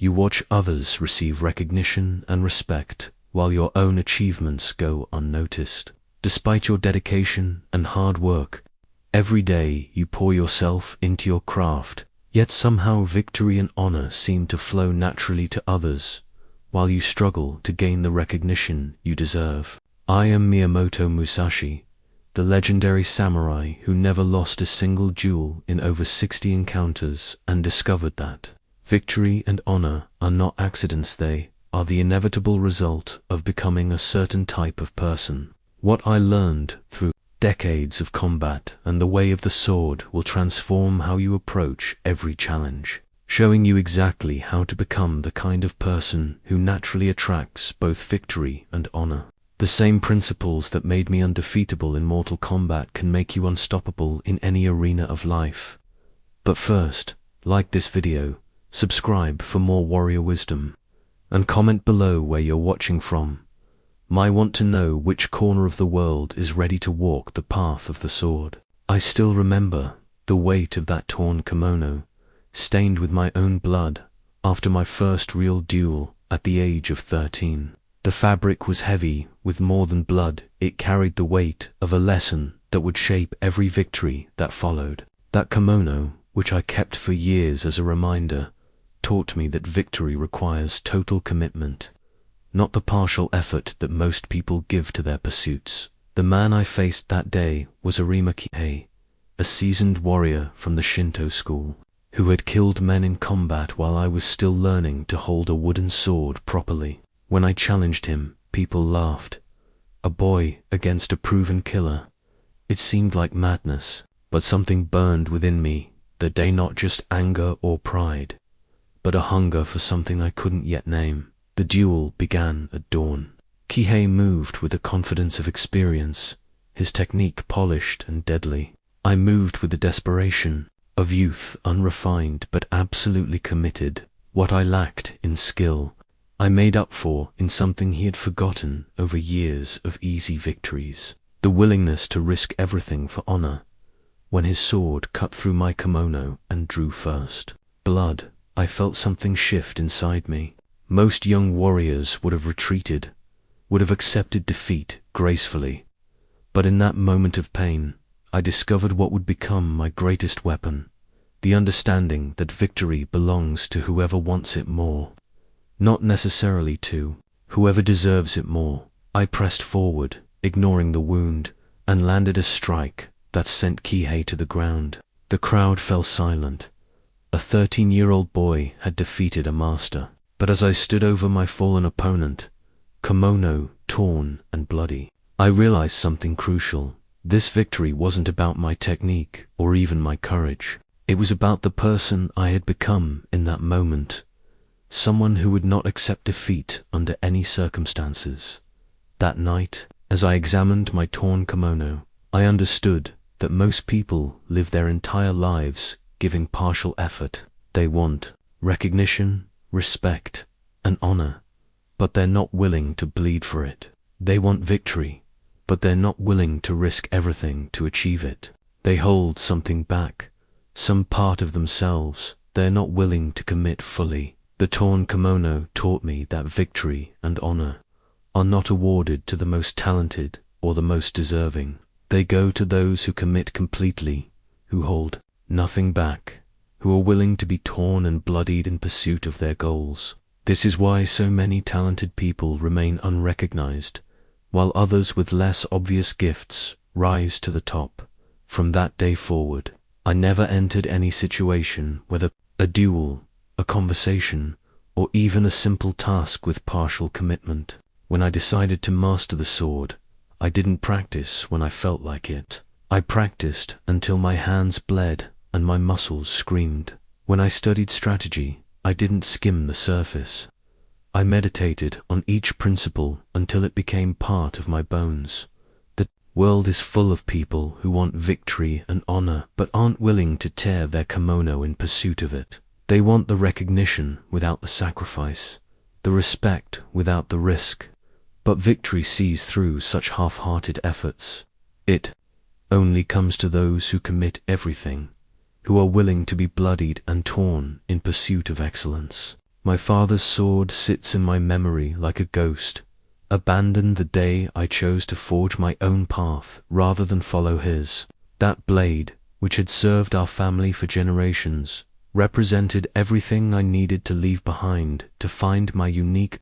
You watch others receive recognition and respect, while your own achievements go unnoticed. Despite your dedication and hard work, every day you pour yourself into your craft, yet somehow victory and honor seem to flow naturally to others, while you struggle to gain the recognition you deserve. I am Miyamoto Musashi, the legendary samurai who never lost a single duel in over 60 encounters, and discovered that victory and honor are not accidents, they are the inevitable result of becoming a certain type of person. What I learned through decades of combat and the way of the sword will transform how you approach every challenge, showing you exactly how to become the kind of person who naturally attracts both victory and honor. The same principles that made me undefeatable in Mortal Kombat can make you unstoppable in any arena of life. But first, like this video, subscribe for more warrior wisdom, and comment below where you're watching from. I want to know which corner of the world is ready to walk the path of the sword. I still remember the weight of that torn kimono, stained with my own blood, after my first real duel at the age of 13. The fabric was heavy with more than blood. It carried the weight of a lesson that would shape every victory that followed. That kimono, which I kept for years as a reminder, taught me that victory requires total commitment, not the partial effort that most people give to their pursuits. The man I faced that day was Arima Kihei, a seasoned warrior from the Shinto school, who had killed men in combat while I was still learning to hold a wooden sword properly. When I challenged him, people laughed. A boy against a proven killer. It seemed like madness, but something burned within me that day, not just anger or pride, but a hunger for something I couldn't yet name. The duel began at dawn. Kihei moved with the confidence of experience, his technique polished and deadly. I moved with the desperation of youth, unrefined but absolutely committed. What I lacked in skill, I made up for in something he had forgotten over years of easy victories. The willingness to risk everything for honor. When his sword cut through my kimono and drew first blood, I felt something shift inside me. Most young warriors would have retreated, would have accepted defeat gracefully. But in that moment of pain, I discovered what would become my greatest weapon, the understanding that victory belongs to whoever wants it more, not necessarily to whoever deserves it more. I pressed forward, ignoring the wound, and landed a strike that sent Kihei to the ground. The crowd fell silent. A 13-year-old boy had defeated a master. But as I stood over my fallen opponent, kimono torn and bloody, I realized something crucial. This victory wasn't about my technique or even my courage. It was about the person I had become in that moment, someone who would not accept defeat under any circumstances. That night, as I examined my torn kimono, I understood that most people live their entire lives giving partial effort. They want recognition, respect, and honor, but they're not willing to bleed for it. They want victory, but they're not willing to risk everything to achieve it. They hold something back, some part of themselves they're not willing to commit fully. The torn kimono taught me that victory and honor are not awarded to the most talented or the most deserving. They go to those who commit completely, who hold nothing back, who are willing to be torn and bloodied in pursuit of their goals. This is why so many talented people remain unrecognized, while others with less obvious gifts rise to the top. From that day forward, I never entered any situation, whether a duel, a conversation, or even a simple task, with partial commitment. When I decided to master the sword, I didn't practice when I felt like it. I practiced until my hands bled and my muscles screamed. When I studied strategy, I didn't skim the surface. I meditated on each principle until it became part of my bones. The world is full of people who want victory and honor but aren't willing to tear their kimono in pursuit of it. They want the recognition without the sacrifice, the respect without the risk. But victory sees through such half-hearted efforts. It only comes to those who commit everything, who are willing to be bloodied and torn in pursuit of excellence. My father's sword sits in my memory like a ghost, abandoned the day I chose to forge my own path rather than follow his. That blade, which had served our family for generations, represented everything I needed to leave behind to find my unique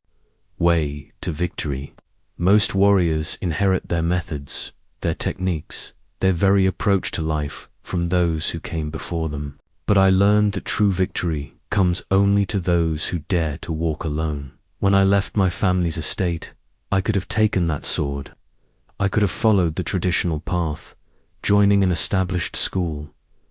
way to victory. Most warriors inherit their methods, their techniques, their very approach to life from those who came before them. But I learned that true victory comes only to those who dare to walk alone. When I left my family's estate, I could have taken that sword. I could have followed the traditional path, joining an established school,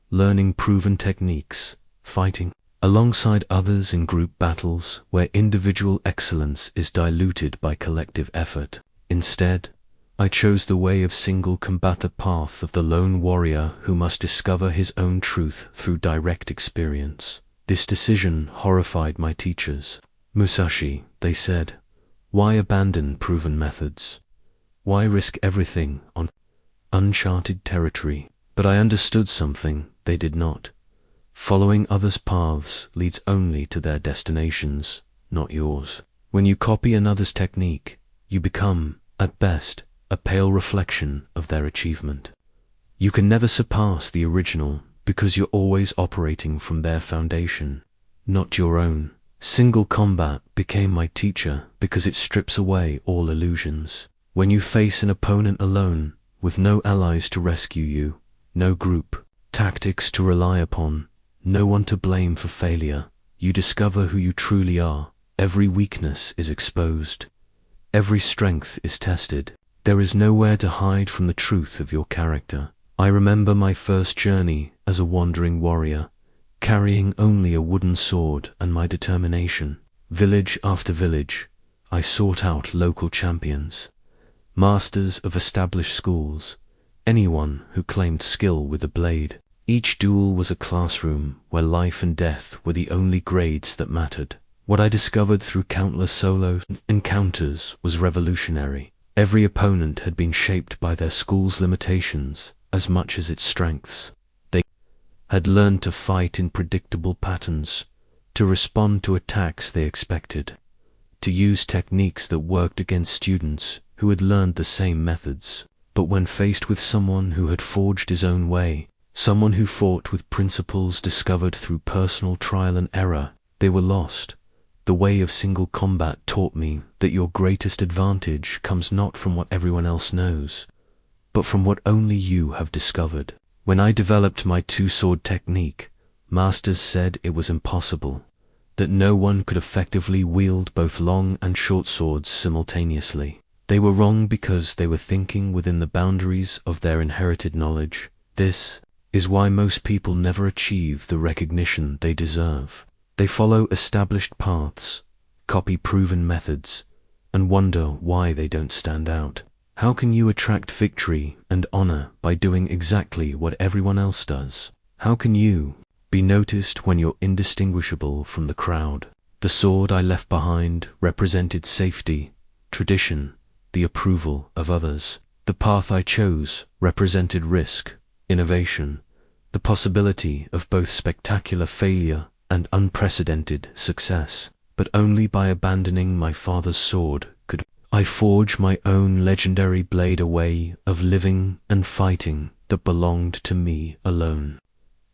learning proven techniques, fighting alongside others in group battles where individual excellence is diluted by collective effort. Instead, I chose the way of single combat, the path of the lone warrior who must discover his own truth through direct experience. This decision horrified my teachers. Musashi, they said, why abandon proven methods? Why risk everything on uncharted territory? But I understood something they did not. Following others' paths leads only to their destinations, not yours. When you copy another's technique, you become, at best, a pale reflection of their achievement. You can never surpass the original because you're always operating from their foundation, not your own. Single combat became my teacher because it strips away all illusions. When you face an opponent alone, with no allies to rescue you, no group tactics to rely upon, no one to blame for failure, you discover who you truly are. Every weakness is exposed. Every strength is tested. There is nowhere to hide from the truth of your character. I remember my first journey as a wandering warrior, carrying only a wooden sword and my determination. Village after village, I sought out local champions, masters of established schools, anyone who claimed skill with a blade. Each duel was a classroom where life and death were the only grades that mattered. What I discovered through countless solo encounters was revolutionary. Every opponent had been shaped by their school's limitations as much as its strengths. They had learned to fight in predictable patterns, to respond to attacks they expected, to use techniques that worked against students who had learned the same methods. But when faced with someone who had forged his own way, someone who fought with principles discovered through personal trial and error, they were lost. The way of single combat taught me that your greatest advantage comes not from what everyone else knows, but from what only you have discovered. When I developed my two-sword technique, masters said it was impossible, that no one could effectively wield both long and short swords simultaneously. They were wrong because they were thinking within the boundaries of their inherited knowledge. This is why most people never achieve the recognition they deserve. They follow established paths, copy proven methods, and wonder why they don't stand out. How can you attract victory and honor by doing exactly what everyone else does? How can you be noticed when you're indistinguishable from the crowd? The sword I left behind represented safety, tradition, the approval of others. The path I chose represented risk, innovation, the possibility of both spectacular failure and unprecedented success. But only by abandoning my father's sword could I forge my own legendary blade, a way of living and fighting that belonged to me alone.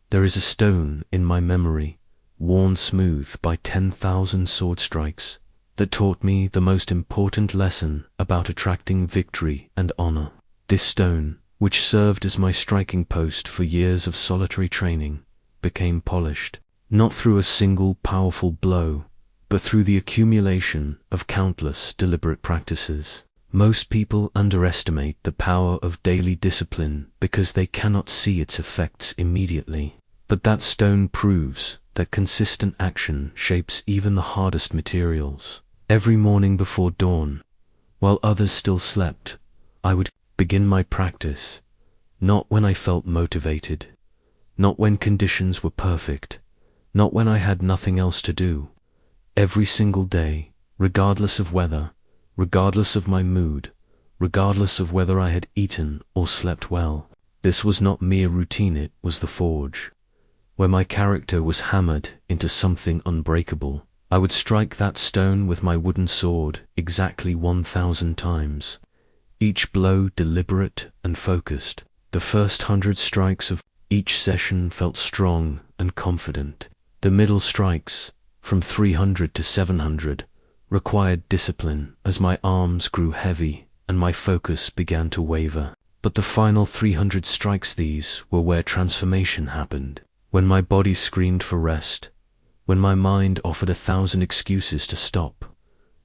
There is a stone in my memory, worn smooth by 10,000 sword strikes, that taught me the most important lesson about attracting victory and honor. This stone, which served as my striking post for years of solitary training, became polished, not through a single powerful blow, but through the accumulation of countless deliberate practices. Most people underestimate the power of daily discipline because they cannot see its effects immediately. But that stone proves that consistent action shapes even the hardest materials. Every morning before dawn, while others still slept, I would begin my practice, not when I felt motivated, not when conditions were perfect, not when I had nothing else to do. Every single day, regardless of weather, regardless of my mood, regardless of whether I had eaten or slept well. This was not mere routine, it was the forge, where my character was hammered into something unbreakable. I would strike that stone with my wooden sword exactly 1,000 times, each blow deliberate and focused. The first 100 strikes of each session felt strong and confident. The middle strikes, from 300 to 700, required discipline as my arms grew heavy and my focus began to waver. But the final 300 strikes, these were where transformation happened. When my body screamed for rest, when my mind offered 1,000 excuses to stop,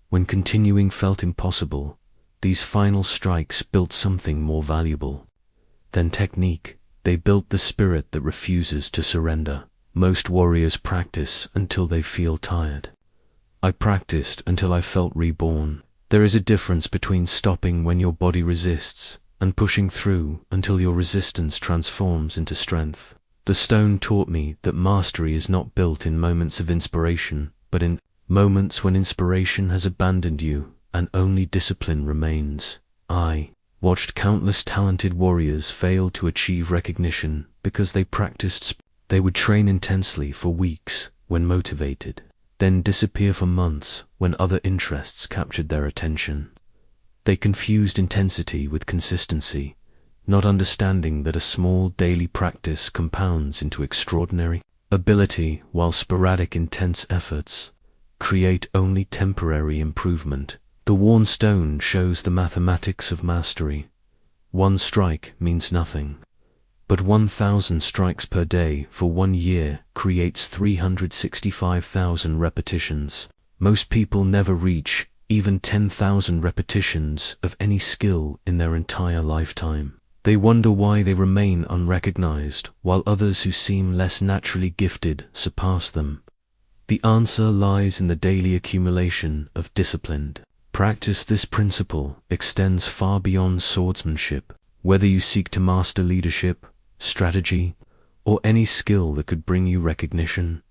when continuing felt impossible, these final strikes built something more valuable than technique. They built the spirit that refuses to surrender. Most warriors practice until they feel tired. I practiced until I felt reborn. There is a difference between stopping when your body resists and pushing through until your resistance transforms into strength. The stone taught me that mastery is not built in moments of inspiration, but in moments when inspiration has abandoned you and only discipline remains. I watched countless talented warriors fail to achieve recognition because they practiced. They would train intensely for weeks when motivated, then disappear for months when other interests captured their attention. They confused intensity with consistency, not understanding that a small daily practice compounds into extraordinary ability, while sporadic intense efforts create only temporary improvement. The worn stone shows the mathematics of mastery. One strike means nothing, but 1,000 strikes per day for 1 year creates 365,000 repetitions. Most people never reach even 10,000 repetitions of any skill in their entire lifetime. They wonder why they remain unrecognized, while others who seem less naturally gifted surpass them. The answer lies in the daily accumulation of disciplined practice. This principle extends far beyond swordsmanship. Whether you seek to master leadership, strategy, or any skill that could bring you recognition,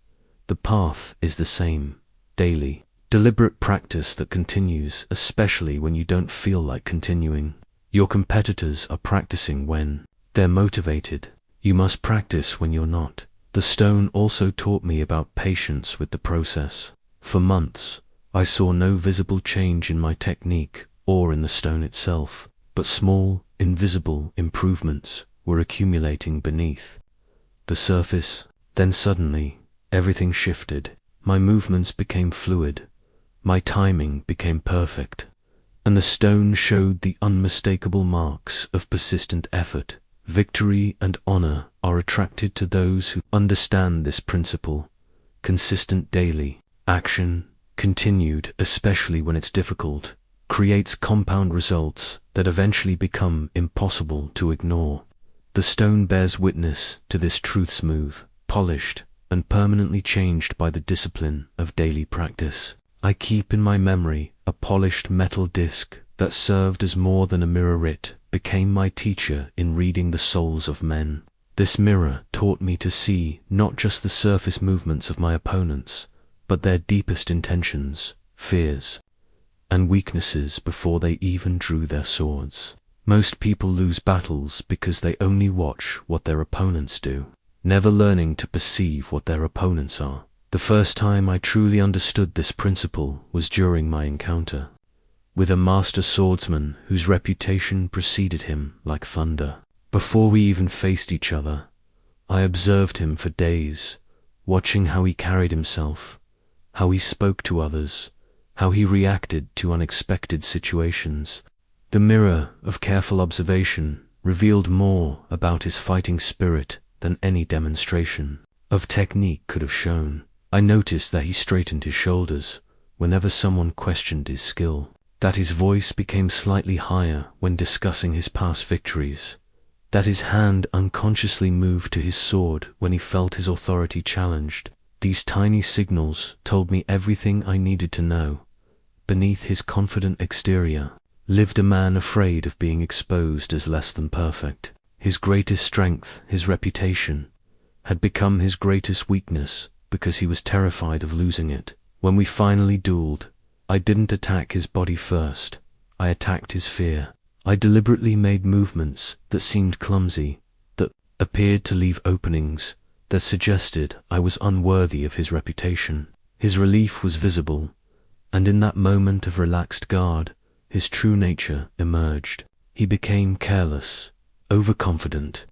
the path is the same: daily, deliberate practice that continues, especially when you don't feel like continuing. Your competitors are practicing when they're motivated. You must practice when you're not. The stone also taught me about patience with the process. For months, I saw no visible change in my technique or in the stone itself, but small, invisible improvements were accumulating beneath the surface. Then suddenly, everything shifted. My movements became fluid, my timing became perfect, and the stone showed the unmistakable marks of persistent effort. Victory and honor are attracted to those who understand this principle. Consistent daily action, continued especially when it's difficult, creates compound results that eventually become impossible to ignore. The stone bears witness to this truth: smooth, polished, and permanently changed by the discipline of daily practice. I keep in my memory a polished metal disc that served as more than a mirror. It became my teacher in reading the souls of men. This mirror taught me to see not just the surface movements of my opponents, but their deepest intentions, fears, and weaknesses before they even drew their swords. Most people lose battles because they only watch what their opponents do, never learning to perceive what their opponents are. The first time I truly understood this principle was during my encounter with a master swordsman whose reputation preceded him like thunder. Before we even faced each other, I observed him for days, watching how he carried himself, how he spoke to others, how he reacted to unexpected situations. The mirror of careful observation revealed more about his fighting spirit than any demonstration of technique could have shown. I noticed that he straightened his shoulders whenever someone questioned his skill, that his voice became slightly higher when discussing his past victories, that his hand unconsciously moved to his sword when he felt his authority challenged. These tiny signals told me everything I needed to know. Beneath his confident exterior lived a man afraid of being exposed as less than perfect. His greatest strength, his reputation, had become his greatest weakness because he was terrified of losing it. When we finally dueled, I didn't attack his body first. I attacked his fear. I deliberately made movements that seemed clumsy, that appeared to leave openings, that suggested I was unworthy of his reputation. His relief was visible, and in that moment of relaxed guard, his true nature emerged. He became careless, overconfident,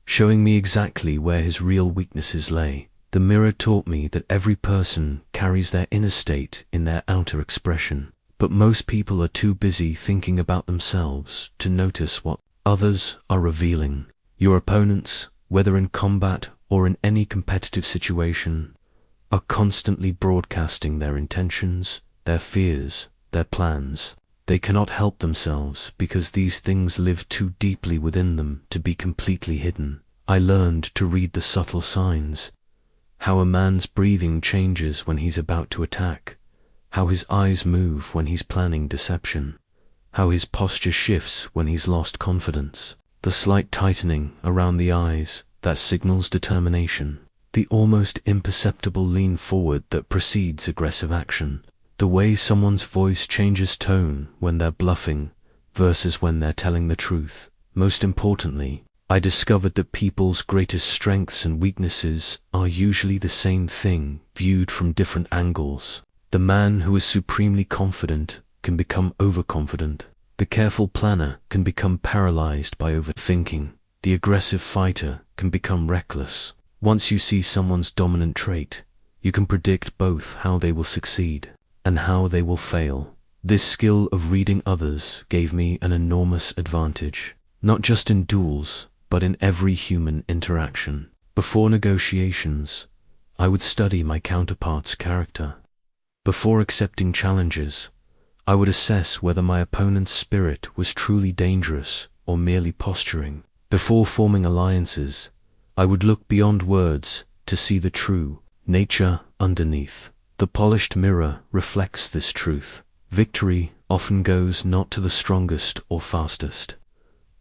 showing me exactly where his real weaknesses lay. The mirror taught me that every person carries their inner state in their outer expression, but most people are too busy thinking about themselves to notice what others are revealing. Your opponents, whether in combat or in any competitive situation, are constantly broadcasting their intentions, their fears, their plans. They cannot help themselves because these things live too deeply within them to be completely hidden. I learned to read the subtle signs, how a man's breathing changes when he's about to attack, how his eyes move when he's planning deception, how his posture shifts when he's lost confidence, the slight tightening around the eyes that signals determination, the almost imperceptible lean forward that precedes aggressive action, the way someone's voice changes tone when they're bluffing versus when they're telling the truth. Most importantly, I discovered that people's greatest strengths and weaknesses are usually the same thing, viewed from different angles. The man who is supremely confident can become overconfident. The careful planner can become paralyzed by overthinking. The aggressive fighter can become reckless. Once you see someone's dominant trait, you can predict both how they will succeed and how they will fail. This skill of reading others gave me an enormous advantage, not just in duels, but in every human interaction. Before negotiations, I would study my counterpart's character. Before accepting challenges, I would assess whether my opponent's spirit was truly dangerous or merely posturing. Before forming alliances, I would look beyond words to see the true nature underneath. The polished mirror reflects this truth. Victory often goes not to the strongest or fastest,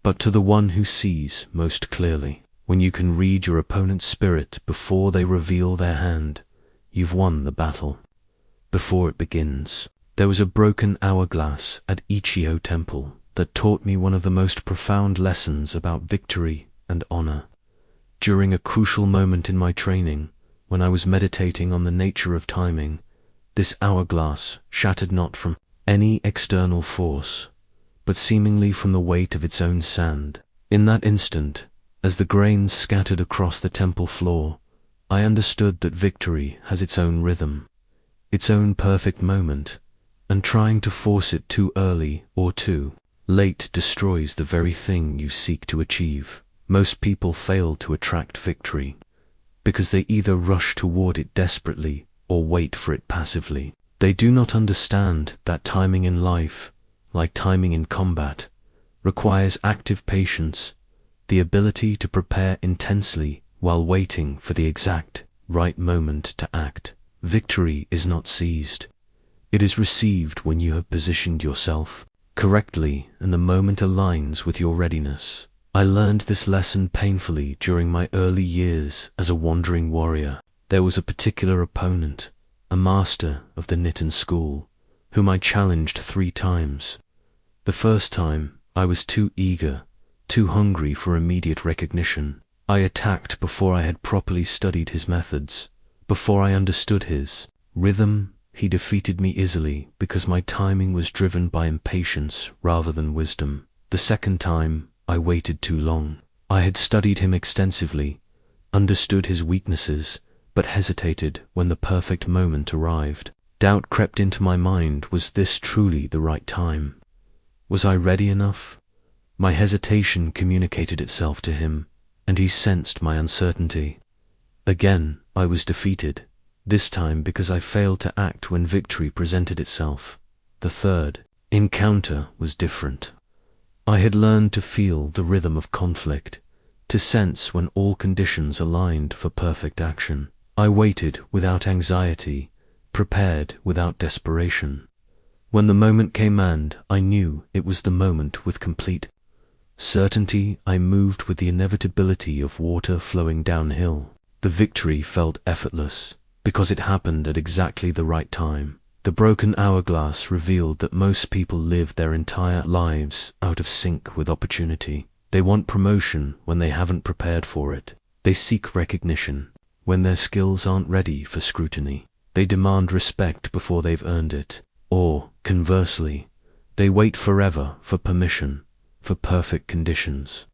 but to the one who sees most clearly. When you can read your opponent's spirit before they reveal their hand, you've won the battle. Before it begins, there was a broken hourglass at Ichigo Temple that taught me one of the most profound lessons about victory and honor. During a crucial moment in my training, when I was meditating on the nature of timing, this hourglass shattered not from any external force, but seemingly from the weight of its own sand. In that instant, as the grains scattered across the temple floor, I understood that victory has its own rhythm, its own perfect moment, and trying to force it too early or too late destroys the very thing you seek to achieve. Most people fail to attract victory because they either rush toward it desperately or wait for it passively. They do not understand that timing in life, like timing in combat, requires active patience, the ability to prepare intensely while waiting for the exact right moment to act. Victory is not seized. It is received when you have positioned yourself correctly and the moment aligns with your readiness. I learned this lesson painfully during my early years as a wandering warrior. There was a particular opponent, a master of the Nitin school, whom I challenged 3 times. The first time, I was too eager, too hungry for immediate recognition. I attacked before I had properly studied his methods, before I understood his rhythm. He defeated me easily because my timing was driven by impatience rather than wisdom. The second time, I waited too long. I had studied him extensively, understood his weaknesses, but hesitated when the perfect moment arrived. Doubt crept into my mind. Was this truly the right time? Was I ready enough? My hesitation communicated itself to him, and he sensed my uncertainty. Again, I was defeated, this time because I failed to act when victory presented itself. The third encounter was different. I had learned to feel the rhythm of conflict, to sense when all conditions aligned for perfect action. I waited without anxiety, prepared without desperation. When the moment came and I knew it was the moment with complete certainty, I moved with the inevitability of water flowing downhill. The victory felt effortless, because it happened at exactly the right time. The broken hourglass revealed that most people live their entire lives out of sync with opportunity. They want promotion when they haven't prepared for it. They seek recognition when their skills aren't ready for scrutiny. They demand respect before they've earned it. Or, conversely, they wait forever for permission, for perfect conditions,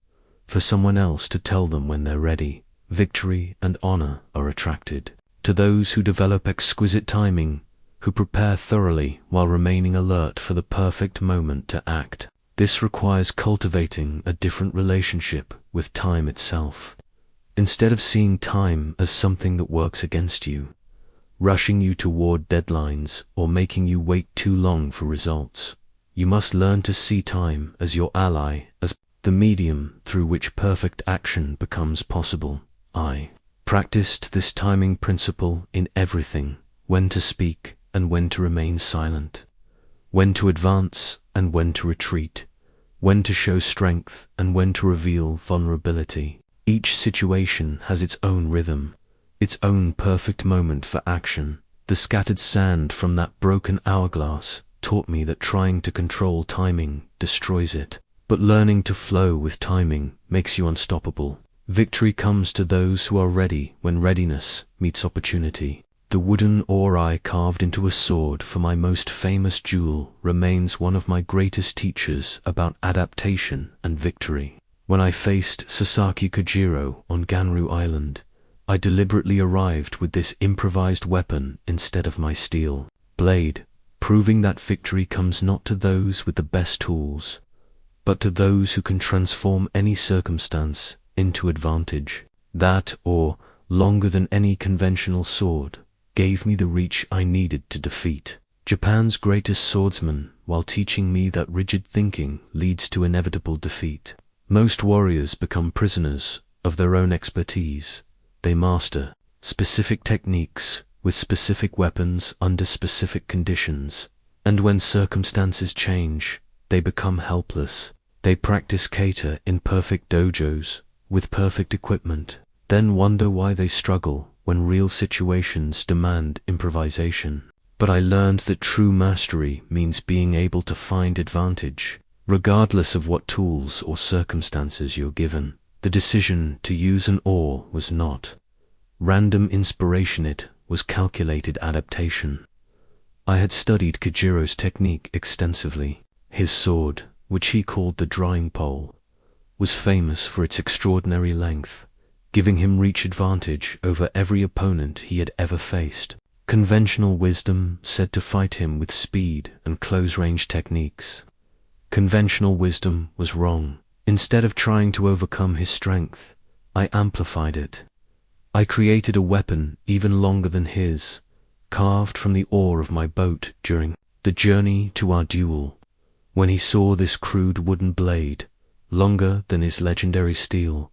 for someone else to tell them when they're ready. Victory and honor are attracted to those who develop exquisite timing, who prepare thoroughly while remaining alert for the perfect moment to act. This requires cultivating a different relationship with time itself. Instead of seeing time as something that works against you, rushing you toward deadlines or making you wait too long for results, you must learn to see time as your ally, as the medium through which perfect action becomes possible. I practiced this timing principle in everything: when to speak and when to remain silent, when to advance and when to retreat, when to show strength and when to reveal vulnerability. Each situation has its own rhythm, its own perfect moment for action. The scattered sand from that broken hourglass taught me that trying to control timing destroys it, but learning to flow with timing makes you unstoppable. Victory comes to those who are ready when readiness meets opportunity. The wooden oar I carved into a sword for my most famous duel remains one of my greatest teachers about adaptation and victory. When I faced Sasaki Kojiro on Ganru Island, I deliberately arrived with this improvised weapon instead of my steel blade, proving that victory comes not to those with the best tools, but to those who can transform any circumstance into advantage. That, or longer than any conventional sword, gave me the reach I needed to defeat Japan's greatest swordsman, while teaching me that rigid thinking leads to inevitable defeat. Most warriors become prisoners of their own expertise. They master specific techniques with specific weapons under specific conditions, and when circumstances change, they become helpless. They practice kata in perfect dojos with perfect equipment, then wonder why they struggle when real situations demand improvisation. But I learned that true mastery means being able to find advantage, regardless of what tools or circumstances you're given. The decision to use an oar was not random inspiration, it was calculated adaptation. I had studied Kojiro's technique extensively. His sword, which he called the drawing pole, was famous for its extraordinary length, giving him reach advantage over every opponent he had ever faced. Conventional wisdom said to fight him with speed and close-range techniques. Conventional wisdom was wrong. Instead of trying to overcome his strength, I amplified it. I created a weapon even longer than his, carved from the oar of my boat during the journey to our duel. When he saw this crude wooden blade, longer than his legendary steel,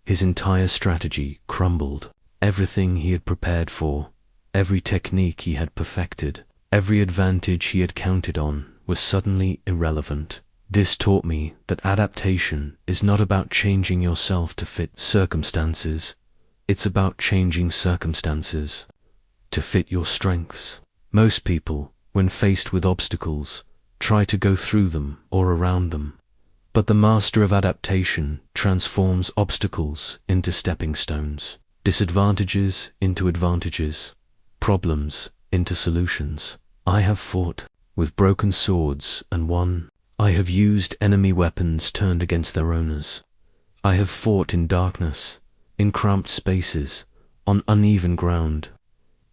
his entire strategy crumbled. Everything he had prepared for, every technique he had perfected, every advantage he had counted on was suddenly irrelevant. This taught me that adaptation is not about changing yourself to fit circumstances. It's about changing circumstances to fit your strengths. Most people, when faced with obstacles, try to go through them or around them. But the master of adaptation transforms obstacles into stepping stones, disadvantages into advantages, problems into solutions. I have fought with broken swords and won. I have used enemy weapons turned against their owners. I have fought in darkness, in cramped spaces, on uneven ground,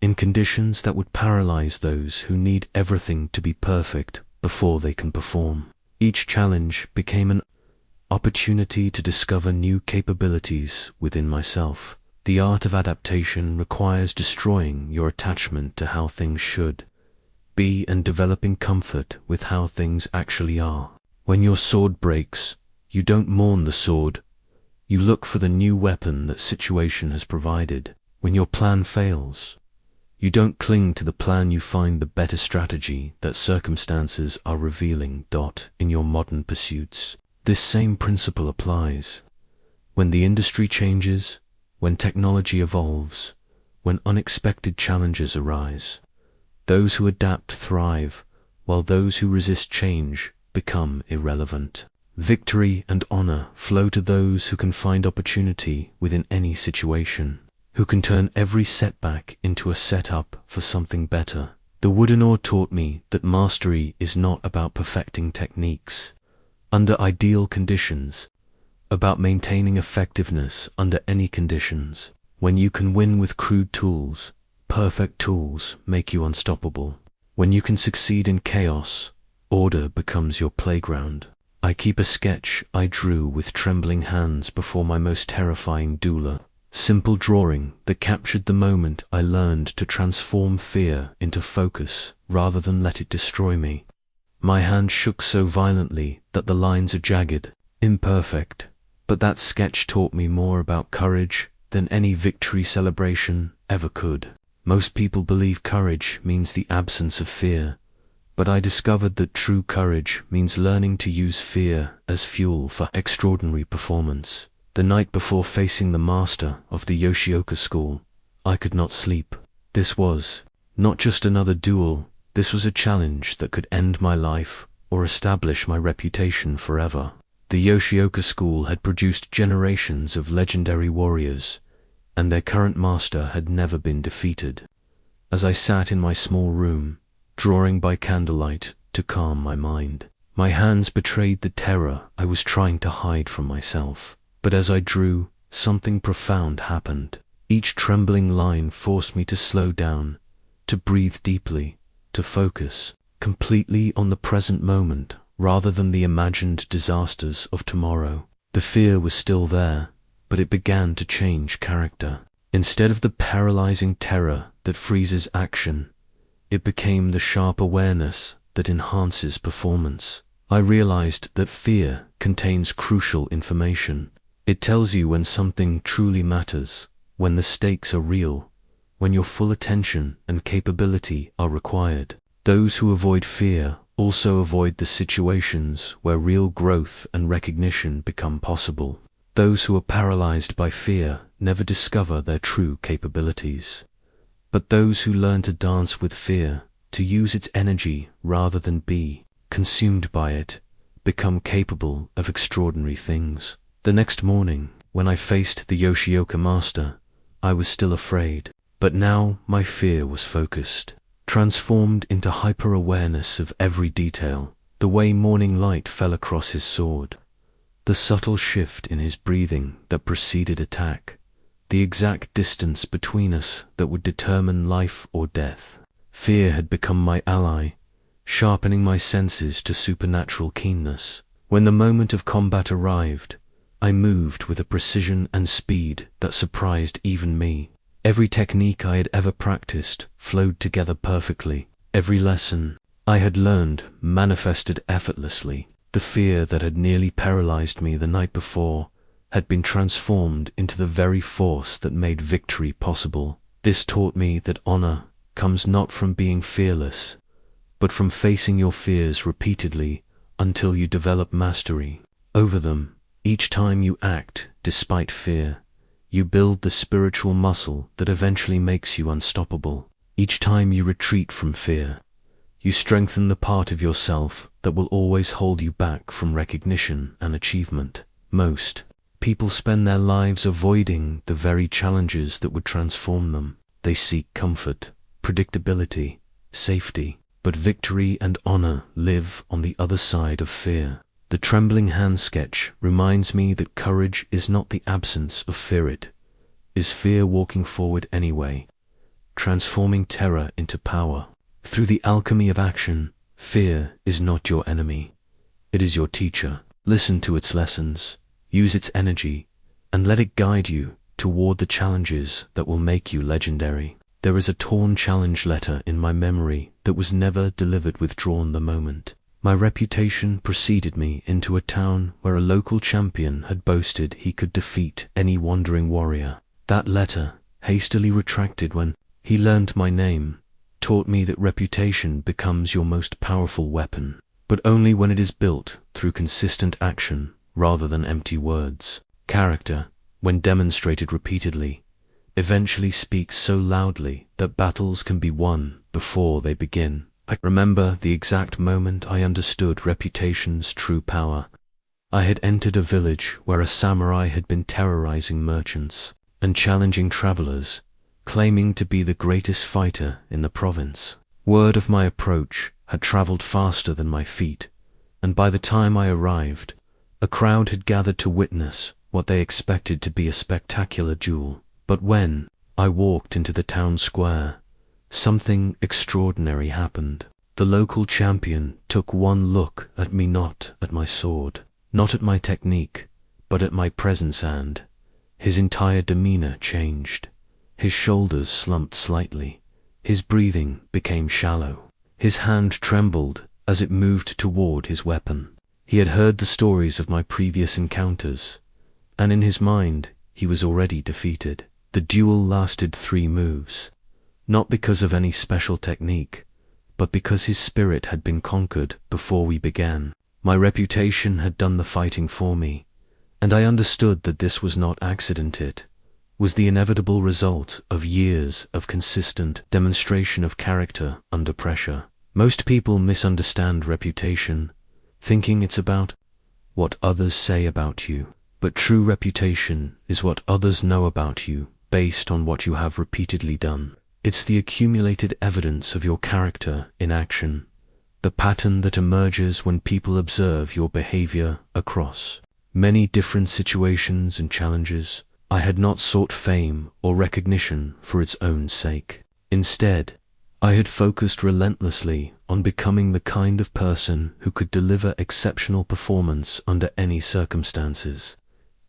in conditions that would paralyze those who need everything to be perfect before they can perform. Each challenge became an opportunity to discover new capabilities within myself. The art of adaptation requires destroying your attachment to how things should be and developing comfort with how things actually are. When your sword breaks, you don't mourn the sword. You look for the new weapon that situation has provided. When your plan fails, you don't cling to the plan, you find the better strategy that circumstances are revealing. In your modern pursuits, this same principle applies. When the industry changes, when technology evolves, when unexpected challenges arise, those who adapt thrive, while those who resist change become irrelevant. Victory and honor flow to those who can find opportunity within any situation, who can turn every setback into a setup for something better. The wooden oar taught me that mastery is not about perfecting techniques under ideal conditions, about maintaining effectiveness under any conditions. When you can win with crude tools, perfect tools make you unstoppable. When you can succeed in chaos, order becomes your playground. I keep a sketch I drew with trembling hands before my most terrifying duel. Simple drawing that captured the moment I learned to transform fear into focus rather than let it destroy me. My hand shook so violently that the lines are jagged, imperfect, but that sketch taught me more about courage than any victory celebration ever could. Most people believe courage means the absence of fear, but I discovered that true courage means learning to use fear as fuel for extraordinary performance. The night before facing the master of the Yoshioka school, I could not sleep. This was not just another duel, this was a challenge that could end my life or establish my reputation forever. The Yoshioka school had produced generations of legendary warriors, and their current master had never been defeated. As I sat in my small room, drawing by candlelight to calm my mind, my hands betrayed the terror I was trying to hide from myself. But as I drew, something profound happened. Each trembling line forced me to slow down, to breathe deeply, to focus completely on the present moment rather than the imagined disasters of tomorrow. The fear was still there, but it began to change character. Instead of the paralyzing terror that freezes action, it became the sharp awareness that enhances performance. I realized that fear contains crucial information. It tells you when something truly matters, when the stakes are real, when your full attention and capability are required. Those who avoid fear also avoid the situations where real growth and recognition become possible. Those who are paralyzed by fear never discover their true capabilities. But those who learn to dance with fear, to use its energy rather than be consumed by it, become capable of extraordinary things. The next morning, when I faced the Yoshioka master, I was still afraid, but now my fear was focused, transformed into hyper-awareness of every detail. The way morning light fell across his sword, the subtle shift in his breathing that preceded attack, the exact distance between us that would determine life or death. Fear had become my ally, sharpening my senses to supernatural keenness. When the moment of combat arrived, I moved with a precision and speed that surprised even me. Every technique I had ever practiced flowed together perfectly. Every lesson I had learned manifested effortlessly. The fear that had nearly paralyzed me the night before had been transformed into the very force that made victory possible. This taught me that honor comes not from being fearless, but from facing your fears repeatedly until you develop mastery over them. Each time you act despite fear, you build the spiritual muscle that eventually makes you unstoppable. Each time you retreat from fear, you strengthen the part of yourself that will always hold you back from recognition and achievement. Most people spend their lives avoiding the very challenges that would transform them. They seek comfort, predictability, safety, but victory and honor live on the other side of fear. The trembling hand sketch reminds me that courage is not the absence of fear, it is fear walking forward anyway, transforming terror into power. Through the alchemy of action, fear is not your enemy, it is your teacher. Listen to its lessons, use its energy, and let it guide you toward the challenges that will make you legendary. There is a torn challenge letter in my memory that was never delivered withdrawn the moment. My reputation preceded me into a town where a local champion had boasted he could defeat any wandering warrior. That letter, hastily retracted when he learned my name, taught me that reputation becomes your most powerful weapon, but only when it is built through consistent action rather than empty words. Character, when demonstrated repeatedly, eventually speaks so loudly that battles can be won before they begin. I remember the exact moment I understood reputation's true power. I had entered a village where a samurai had been terrorizing merchants. and challenging travelers, claiming to be the greatest fighter in the province. Word of my approach had traveled faster than my feet, and by the time I arrived, a crowd had gathered to witness what they expected to be a spectacular duel. But when I walked into the town square, something extraordinary happened. The local champion took one look at me, not at my sword, not at my technique, but at my presence, and his entire demeanor changed. His shoulders slumped slightly, his breathing became shallow, his hand trembled as it moved toward his weapon. He had heard the stories of my previous encounters, and in his mind he was already defeated. The duel lasted 3 moves, not because of any special technique, but because his spirit had been conquered before we began. My reputation had done the fighting for me, and I understood that this was not accident. It was the inevitable result of years of consistent demonstration of character under pressure. Most people misunderstand reputation, thinking it's about what others say about you. But true reputation is what others know about you based on what you have repeatedly done. It's the accumulated evidence of your character in action, the pattern that emerges when people observe your behavior across many different situations and challenges. I had not sought fame or recognition for its own sake. Instead, I had focused relentlessly on becoming the kind of person who could deliver exceptional performance under any circumstances.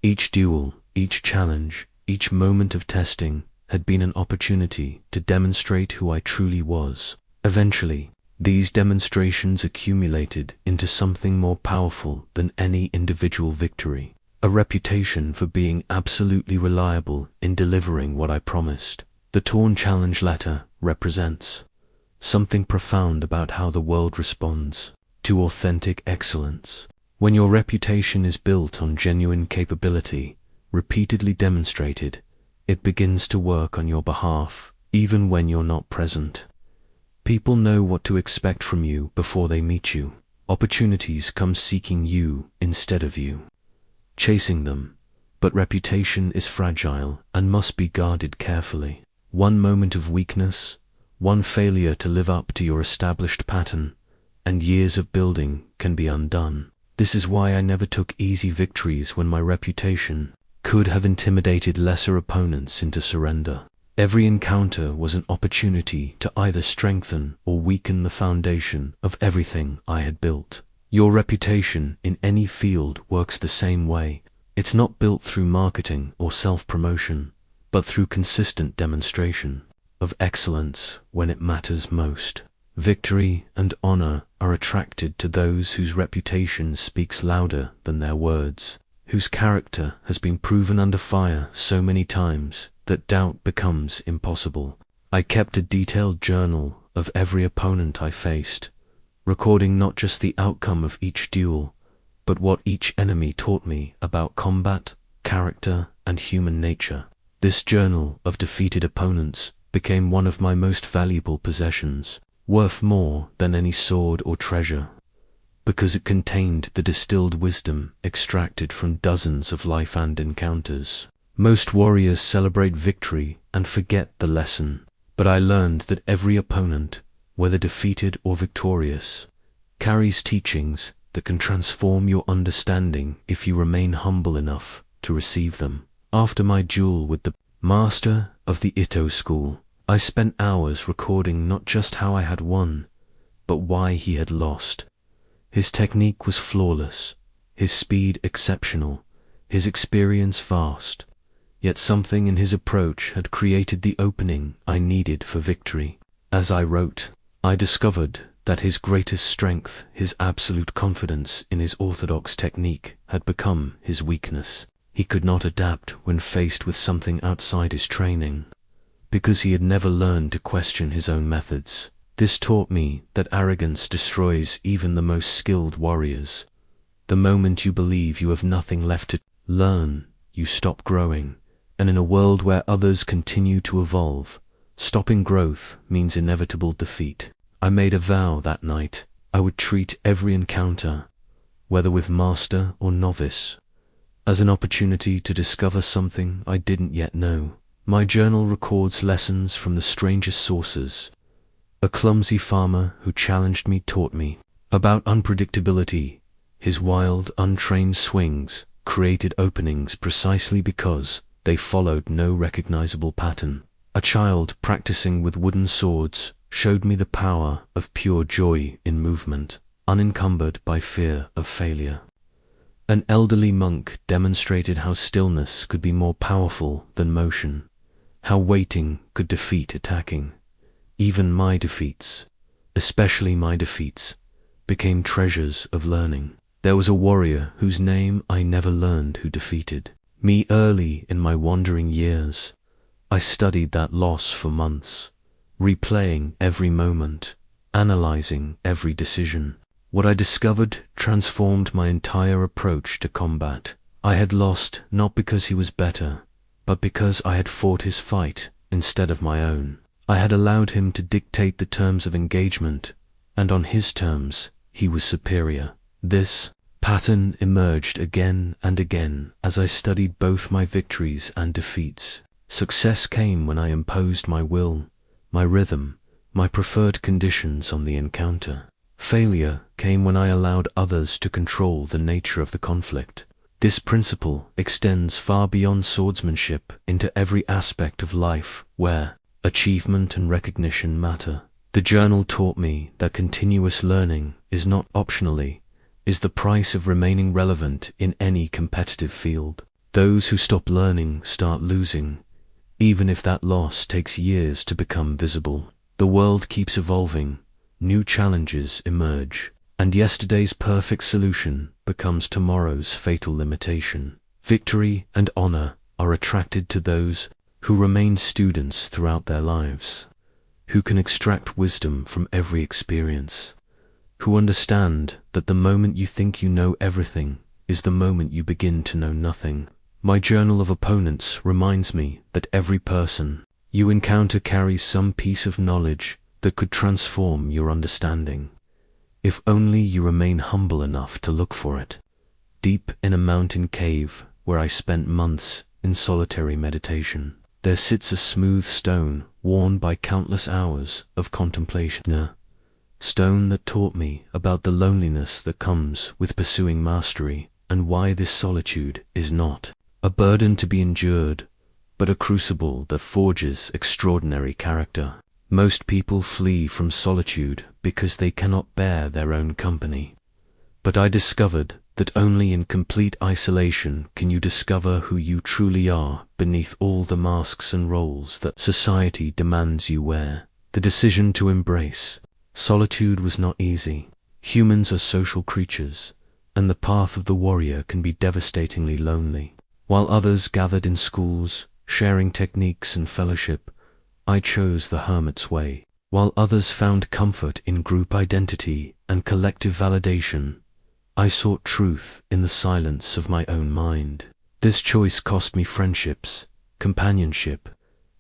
Each duel, each challenge, each moment of testing had been an opportunity to demonstrate who I truly was. Eventually, these demonstrations accumulated into something more powerful than any individual victory, a reputation for being absolutely reliable in delivering what I promised. The torn challenge letter represents something profound about how the world responds to authentic excellence. When your reputation is built on genuine capability, repeatedly demonstrated, it begins to work on your behalf, even when you're not present. People know what to expect from you before they meet you. Opportunities come seeking you instead of you, chasing them. But reputation is fragile and must be guarded carefully. One moment of weakness, one failure to live up to your established pattern, and years of building can be undone. This is why I never took easy victories when my reputation could have intimidated lesser opponents into surrender. Every encounter was an opportunity to either strengthen or weaken the foundation of everything I had built. Your reputation in any field works the same way. It's not built through marketing or self-promotion, but through consistent demonstration of excellence when it matters most. Victory and honor are attracted to those whose reputation speaks louder than their words, whose character has been proven under fire so many times that doubt becomes impossible. I kept a detailed journal of every opponent I faced, recording not just the outcome of each duel, but what each enemy taught me about combat, character, and human nature. This journal of defeated opponents became one of my most valuable possessions, worth more than any sword or treasure, because it contained the distilled wisdom extracted from dozens of life and encounters. Most warriors celebrate victory and forget the lesson, but I learned that every opponent, whether defeated or victorious, carries teachings that can transform your understanding if you remain humble enough to receive them. After my duel with the master of the Ito school, I spent hours recording not just how I had won, but why he had lost. His technique was flawless, his speed exceptional, his experience vast, yet something in his approach had created the opening I needed for victory. As I wrote, I discovered that his greatest strength, his absolute confidence in his orthodox technique, had become his weakness. He could not adapt when faced with something outside his training, because he had never learned to question his own methods. This taught me that arrogance destroys even the most skilled warriors. The moment you believe you have nothing left to learn, you stop growing, and in a world where others continue to evolve, stopping growth means inevitable defeat. I made a vow that night I would treat every encounter, whether with master or novice, as an opportunity to discover something I didn't yet know. My journal records lessons from the strangest sources. A clumsy farmer who challenged me taught me about unpredictability. His wild, untrained swings created openings precisely because they followed no recognizable pattern. A child practicing with wooden swords showed me the power of pure joy in movement, unencumbered by fear of failure. An elderly monk demonstrated how stillness could be more powerful than motion, how waiting could defeat attacking. Even my defeats, especially my defeats, became treasures of learning. There was a warrior whose name I never learned who defeated me early in my wandering years. I studied that loss for months, replaying every moment, analyzing every decision. What I discovered transformed my entire approach to combat. I had lost not because he was better, but because I had fought his fight instead of my own. I had allowed him to dictate the terms of engagement, and on his terms, he was superior. This pattern emerged again and again as I studied both my victories and defeats. Success came when I imposed my will, my rhythm, my preferred conditions on the encounter. Failure came when I allowed others to control the nature of the conflict. This principle extends far beyond swordsmanship into every aspect of life where achievement and recognition matter. The journal taught me that continuous learning is not optionally, is the price of remaining relevant in any competitive field. Those who stop learning start losing, even if that loss takes years to become visible. The world keeps evolving, new challenges emerge, and yesterday's perfect solution becomes tomorrow's fatal limitation. Victory and honor are attracted to those who remain students throughout their lives, who can extract wisdom from every experience, who understand that the moment you think you know everything is the moment you begin to know nothing. My journal of opponents reminds me that every person you encounter carries some piece of knowledge that could transform your understanding, if only you remain humble enough to look for it. Deep in a mountain cave where I spent months in solitary meditation, there sits a smooth stone worn by countless hours of contemplation. A stone that taught me about the loneliness that comes with pursuing mastery, and why this solitude is not a burden to be endured, but a crucible that forges extraordinary character. Most people flee from solitude because they cannot bear their own company. But I discovered that only in complete isolation can you discover who you truly are beneath all the masks and roles that society demands you wear. The decision to embrace solitude was not easy. Humans are social creatures, and the path of the warrior can be devastatingly lonely. While others gathered in schools, sharing techniques and fellowship, I chose the hermit's way. While others found comfort in group identity and collective validation, I sought truth in the silence of my own mind. This choice cost me friendships, companionship,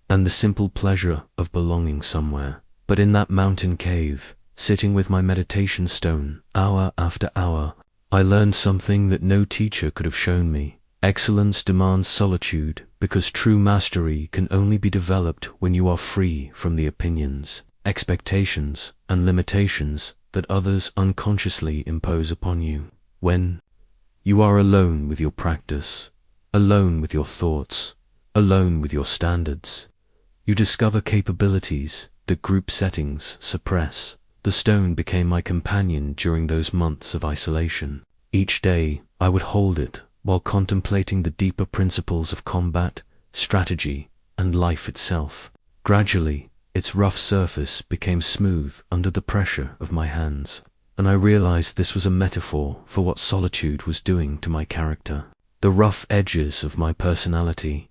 and the simple pleasure of belonging somewhere. But in that mountain cave, sitting with my meditation stone, hour after hour, I learned something that no teacher could have shown me. Excellence demands solitude, because true mastery can only be developed when you are free from the opinions, expectations, and limitations that others unconsciously impose upon you. When you are alone with your practice, alone with your thoughts, alone with your standards, you discover capabilities that group settings suppress. The stone became my companion during those months of isolation. Each day I would hold it while contemplating the deeper principles of combat, strategy, and life itself. Gradually, its rough surface became smooth under the pressure of my hands, and I realized this was a metaphor for what solitude was doing to my character. The rough edges of my personality,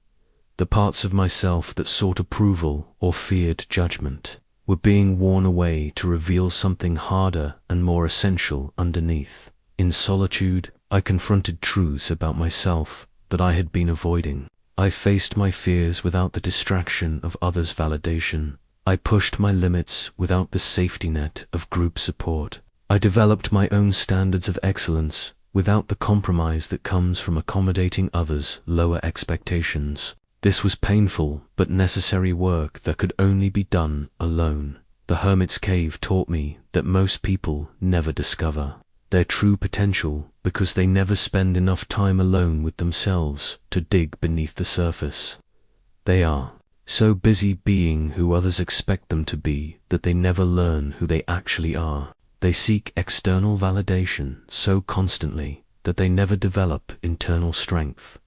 the parts of myself that sought approval or feared judgment, were being worn away to reveal something harder and more essential underneath. In solitude, I confronted truths about myself that I had been avoiding. I faced my fears without the distraction of others' validation. I pushed my limits without the safety net of group support. I developed my own standards of excellence without the compromise that comes from accommodating others' lower expectations. This was painful but necessary work that could only be done alone. The hermit's cave taught me that most people never discover their true potential because they never spend enough time alone with themselves to dig beneath the surface. They are so busy being who others expect them to be that they never learn who they actually are. They seek external validation so constantly that they never develop internal strength.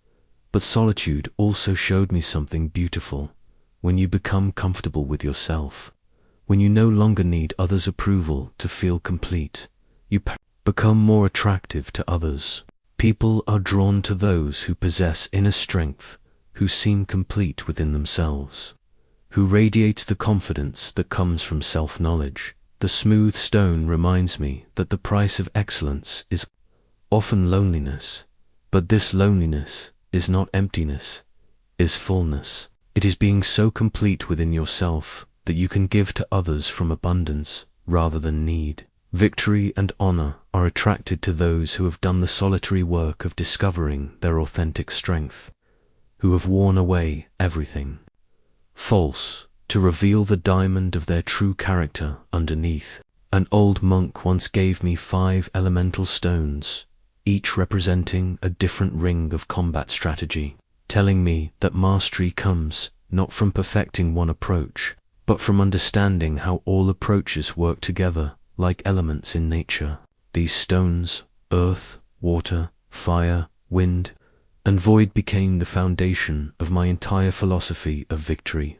But solitude also showed me something beautiful. When you become comfortable with yourself, when you no longer need others' approval to feel complete, you become more attractive to others. People are drawn to those who possess inner strength, who seem complete within themselves, who radiate the confidence that comes from self-knowledge. The smooth stone reminds me that the price of excellence is often loneliness, but this loneliness is not emptiness, is fullness. It is being so complete within yourself that you can give to others from abundance rather than need. Victory and honor are attracted to those who have done the solitary work of discovering their authentic strength, who have worn away everything false to reveal the diamond of their true character underneath. An old monk once gave me 5 elemental stones, each representing a different ring of combat strategy, telling me that mastery comes not from perfecting one approach, but from understanding how all approaches work together like elements in nature. These stones, earth, water, fire, wind, and void, became the foundation of my entire philosophy of victory,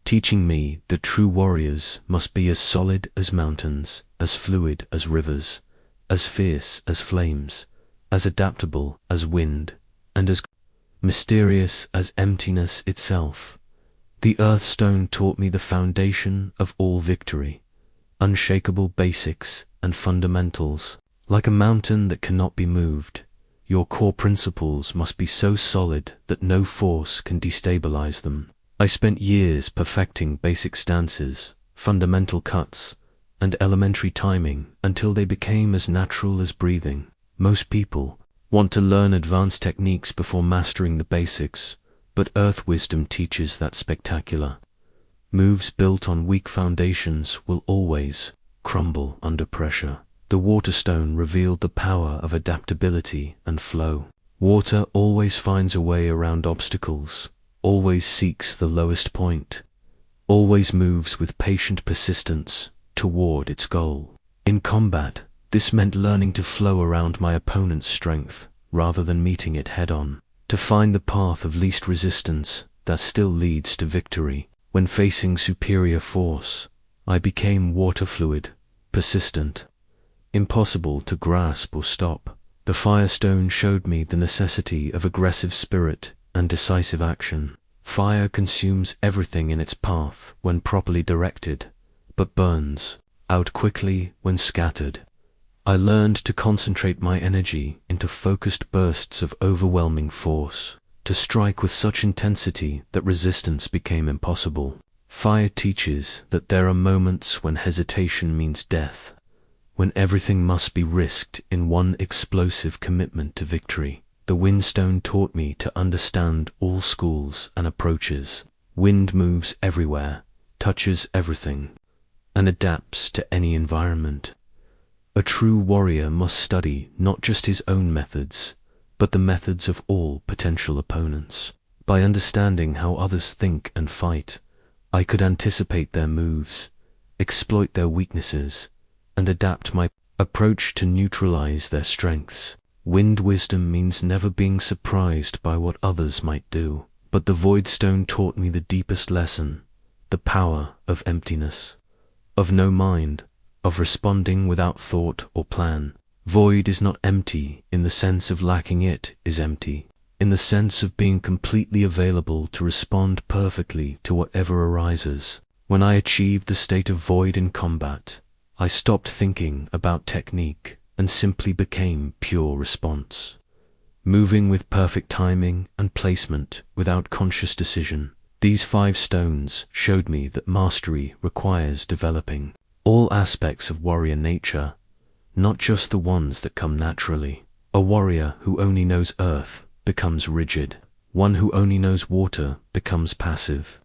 teaching me that true warriors must be as solid as mountains, as fluid as rivers, as fierce as flames, as adaptable as wind, and as mysterious as emptiness itself. The Earthstone taught me the foundation of all victory, unshakable basics and fundamentals. Like a mountain that cannot be moved, your core principles must be so solid that no force can destabilize them. I spent years perfecting basic stances, fundamental cuts, and elementary timing until they became as natural as breathing. Most people want to learn advanced techniques before mastering the basics, but earth wisdom teaches that spectacular moves built on weak foundations will always crumble under pressure. The Waterstone revealed the power of adaptability and flow. Water always finds a way around obstacles, always seeks the lowest point, always moves with patient persistence toward its goal. In combat, this meant learning to flow around my opponent's strength rather than meeting it head-on, to find the path of least resistance that still leads to victory. When facing superior force, I became water fluid, persistent, impossible to grasp or stop. The Firestone showed me the necessity of aggressive spirit and decisive action. Fire consumes everything in its path when properly directed, but burns out quickly when scattered. I learned to concentrate my energy into focused bursts of overwhelming force, to strike with such intensity that resistance became impossible. Fire teaches that there are moments when hesitation means death, when everything must be risked in one explosive commitment to victory. The Windstone taught me to understand all schools and approaches. Wind moves everywhere, touches everything, and adapts to any environment. A true warrior must study not just his own methods, but the methods of all potential opponents. By understanding how others think and fight, I could anticipate their moves, exploit their weaknesses, and adapt my approach to neutralize their strengths. Wind wisdom means never being surprised by what others might do, but the Voidstone taught me the deepest lesson, the power of emptiness, of no mind, of responding without thought or plan. Void is not empty in the sense of lacking, it is empty in the sense of being completely available to respond perfectly to whatever arises. When I achieved the state of void in combat, I stopped thinking about technique and simply became pure response, moving with perfect timing and placement without conscious decision. These 5 stones showed me that mastery requires developing all aspects of warrior nature, not just the ones that come naturally. A warrior who only knows earth becomes rigid. One who only knows water becomes passive.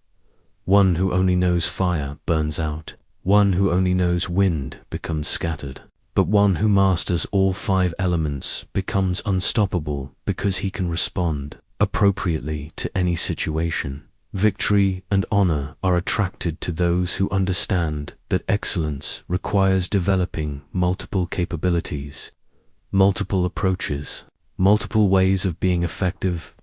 One who only knows fire burns out. One who only knows wind becomes scattered. But one who masters all 5 elements becomes unstoppable because he can respond appropriately to any situation. Victory and honor are attracted to those who understand that excellence requires developing multiple capabilities, multiple approaches, multiple ways of being effective.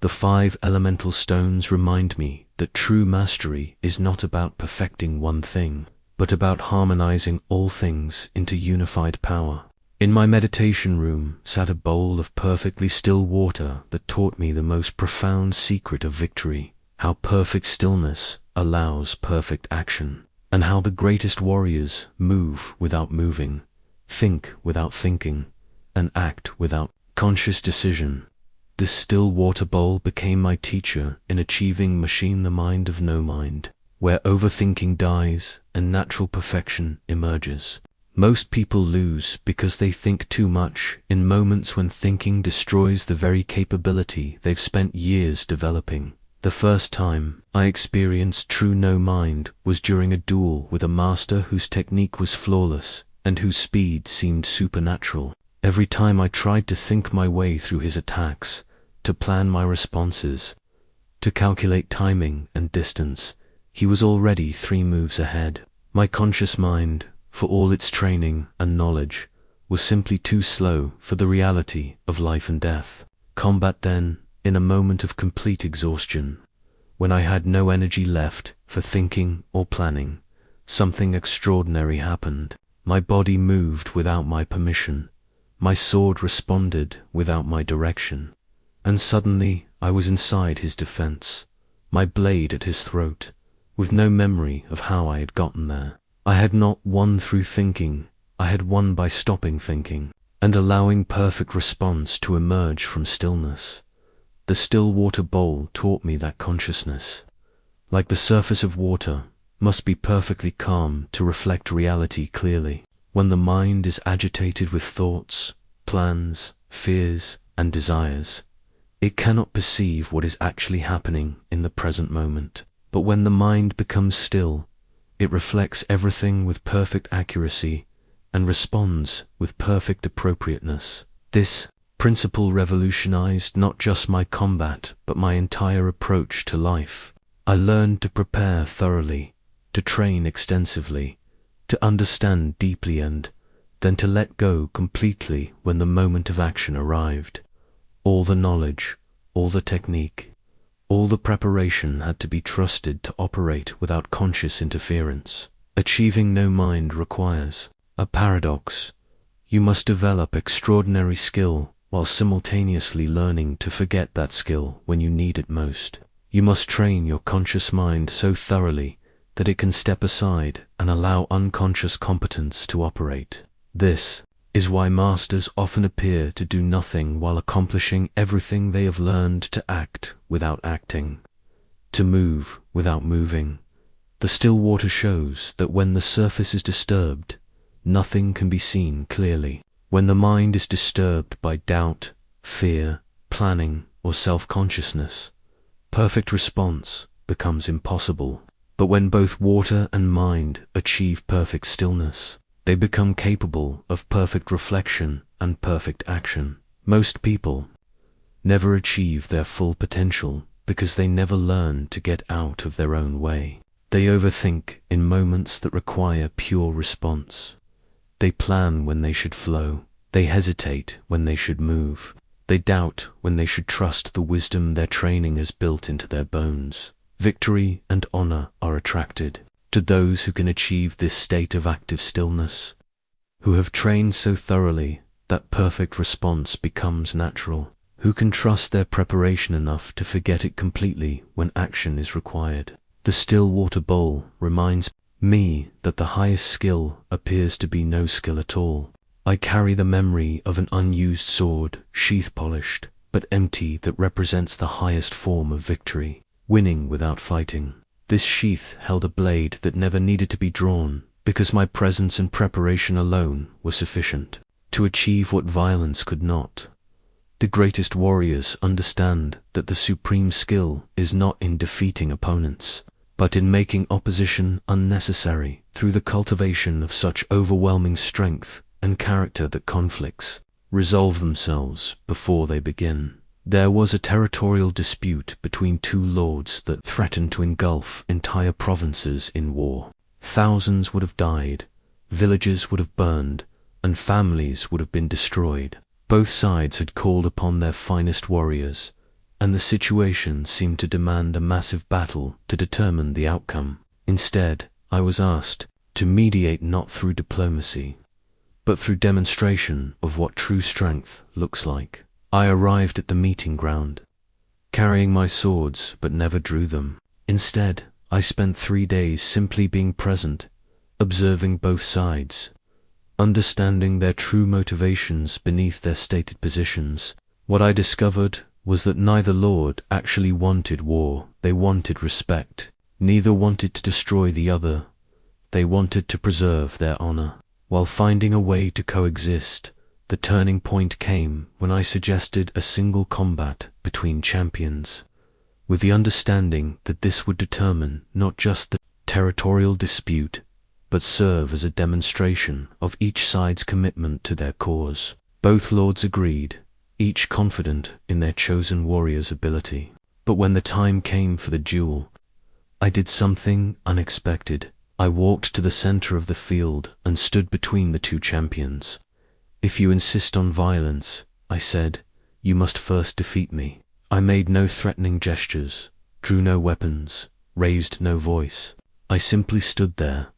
The 5 elemental stones remind me that true mastery is not about perfecting one thing, but about harmonizing all things into unified power. In my meditation room sat a bowl of perfectly still water that taught me the most profound secret of victory, how perfect stillness allows perfect action, and how the greatest warriors move without moving, think without thinking, and act without conscious decision. This still water bowl became my teacher in achieving machine the mind of no mind, where overthinking dies and natural perfection emerges. Most people lose because they think too much in moments when thinking destroys the very capability they've spent years developing. The first time I experienced true no mind was during a duel with a master whose technique was flawless and whose speed seemed supernatural. Every time I tried to think my way through his attacks, to plan my responses, to calculate timing and distance, he was already 3 moves ahead. My conscious mind, for all its training and knowledge, was simply too slow for the reality of life and death. Combat then, in a moment of complete exhaustion, when I had no energy left for thinking or planning, something extraordinary happened. My body moved without my permission. My sword responded without my direction. And suddenly I was inside his defense, my blade at his throat, with no memory of how I had gotten there. I had not won through thinking, I had won by stopping thinking, and allowing perfect response to emerge from stillness. The still water bowl taught me that consciousness, like the surface of water, must be perfectly calm to reflect reality clearly. When the mind is agitated with thoughts, plans, fears, and desires, it cannot perceive what is actually happening in the present moment. But when the mind becomes still, it reflects everything with perfect accuracy and responds with perfect appropriateness. This principle revolutionized not just my combat, but my entire approach to life. I learned to prepare thoroughly, to train extensively, to understand deeply, and then to let go completely when the moment of action arrived. All the knowledge, all the technique, all the preparation had to be trusted to operate without conscious interference. Achieving no mind requires a paradox. You must develop extraordinary skill while simultaneously learning to forget that skill when you need it most. You must train your conscious mind so thoroughly that it can step aside and allow unconscious competence to operate. This is why masters often appear to do nothing while accomplishing everything they have learned, to act without acting, to move without moving. The still water shows that when the surface is disturbed, nothing can be seen clearly. When the mind is disturbed by doubt, fear, planning, or self-consciousness, perfect response becomes impossible. But when both water and mind achieve perfect stillness, they become capable of perfect reflection and perfect action. Most people never achieve their full potential because they never learn to get out of their own way. They overthink in moments that require pure response. They plan when they should flow. They hesitate when they should move. They doubt when they should trust the wisdom their training has built into their bones. Victory and honor are attracted to those who can achieve this state of active stillness, who have trained so thoroughly that perfect response becomes natural, who can trust their preparation enough to forget it completely when action is required. The still water bowl reminds me that the highest skill appears to be no skill at all. I carry the memory of an unused sword, sheath polished, but empty, that represents the highest form of victory, winning without fighting. This sheath held a blade that never needed to be drawn, because my presence and preparation alone were sufficient. to achieve what violence could not. The greatest warriors understand that the supreme skill is not in defeating opponents, but in making opposition unnecessary through the cultivation of such overwhelming strength and character that conflicts resolve themselves before they begin. There was a territorial dispute between two lords that threatened to engulf entire provinces in war. Thousands would have died, villages would have burned, and families would have been destroyed. Both sides had called upon their finest warriors, and the situation seemed to demand a massive battle to determine the outcome. Instead, I was asked to mediate not through diplomacy, but through demonstration of what true strength looks like. I arrived at the meeting ground, carrying my swords but never drew them. Instead, I spent 3 days simply being present, observing both sides, understanding their true motivations beneath their stated positions. What I discovered was that neither lord actually wanted war, they wanted respect. Neither wanted to destroy the other, they wanted to preserve their honor. While finding a way to coexist, the turning point came when I suggested a single combat between champions, with the understanding that this would determine not just the territorial dispute, but serve as a demonstration of each side's commitment to their cause. Both lords agreed, each confident in their chosen warrior's ability. But when the time came for the duel, I did something unexpected. I walked to the center of the field and stood between the two champions. "If you insist on violence," I said, "you must first defeat me." I made no threatening gestures, drew no weapons, raised no voice. I simply stood there,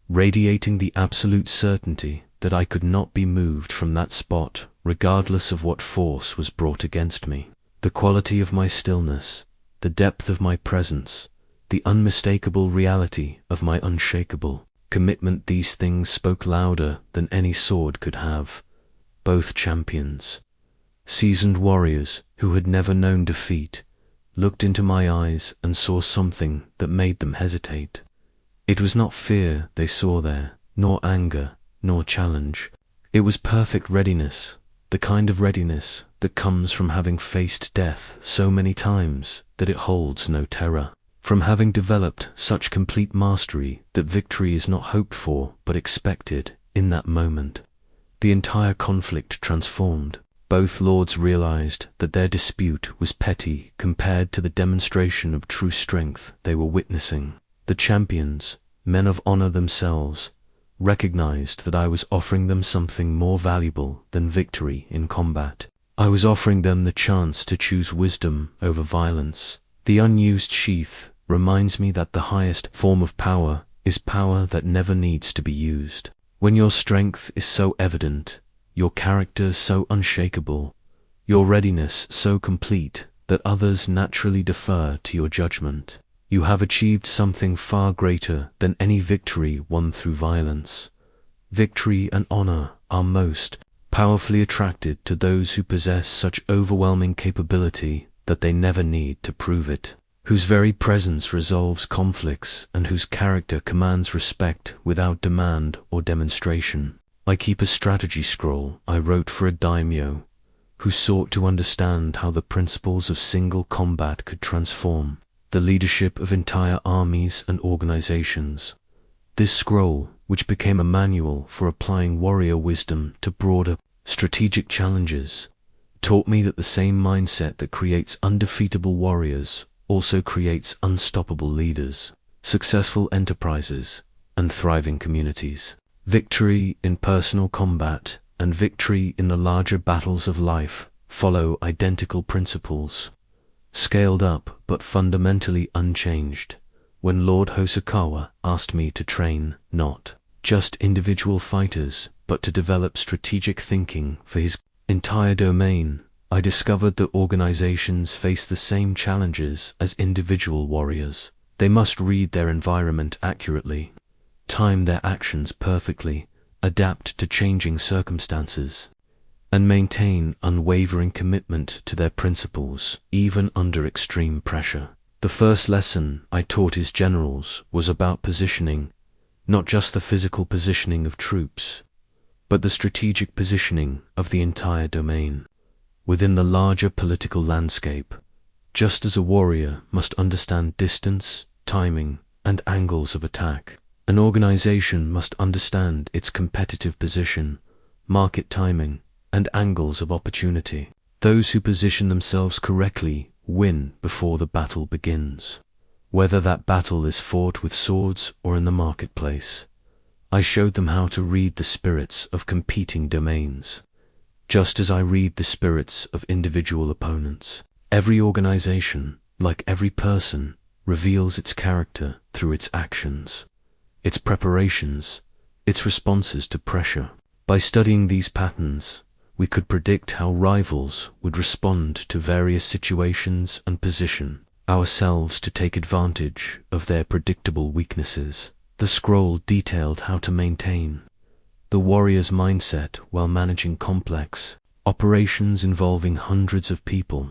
radiating the absolute certainty that I could not be moved from that spot, regardless of what force was brought against me. The quality of my stillness, the depth of my presence, the unmistakable reality of my unshakable commitment, these things spoke louder than any sword could have. Both champions, seasoned warriors who had never known defeat, looked into my eyes and saw something that made them hesitate. It was not fear they saw there, nor anger, nor challenge. It was perfect readiness, the kind of readiness that comes from having faced death so many times that it holds no terror. From having developed such complete mastery that victory is not hoped for but expected in that moment. The entire conflict transformed. Both lords realized that their dispute was petty compared to the demonstration of true strength they were witnessing. The champions, men of honor themselves, recognized that I was offering them something more valuable than victory in combat. I was offering them the chance to choose wisdom over violence. The unused sheath reminds me that the highest form of power is power that never needs to be used. When your strength is so evident, your character so unshakable, your readiness so complete that others naturally defer to your judgment, you have achieved something far greater than any victory won through violence. Victory and honor are most powerfully attracted to those who possess such overwhelming capability that they never need to prove it, whose very presence resolves conflicts and whose character commands respect without demand or demonstration. I keep a strategy scroll I wrote for a daimyo who sought to understand how the principles of single combat could transform the leadership of entire armies and organizations. This scroll, which became a manual for applying warrior wisdom to broader strategic challenges, taught me that the same mindset that creates undefeatable warriors also creates unstoppable leaders, successful enterprises, and thriving communities. Victory in personal combat and victory in the larger battles of life follow identical principles, scaled up but fundamentally unchanged. When Lord Hosokawa asked me to train not just individual fighters, but to develop strategic thinking for his entire domain, I discovered that organizations face the same challenges as individual warriors. They must read their environment accurately, time their actions perfectly, adapt to changing circumstances, and maintain unwavering commitment to their principles, even under extreme pressure. The first lesson I taught his generals was about positioning, not just the physical positioning of troops, but the strategic positioning of the entire domain within the larger political landscape. Just as a warrior must understand distance, timing, and angles of attack, an organization must understand its competitive position, market timing, and angles of opportunity. Those who position themselves correctly win before the battle begins. Whether that battle is fought with swords or in the marketplace, I showed them how to read the spirits of competing domains, just as I read the spirits of individual opponents. Every organization, like every person, reveals its character through its actions, its preparations, its responses to pressure. By studying these patterns, we could predict how rivals would respond to various situations and position ourselves to take advantage of their predictable weaknesses. The scroll detailed how to maintain the warrior's mindset while managing complex operations involving hundreds of people.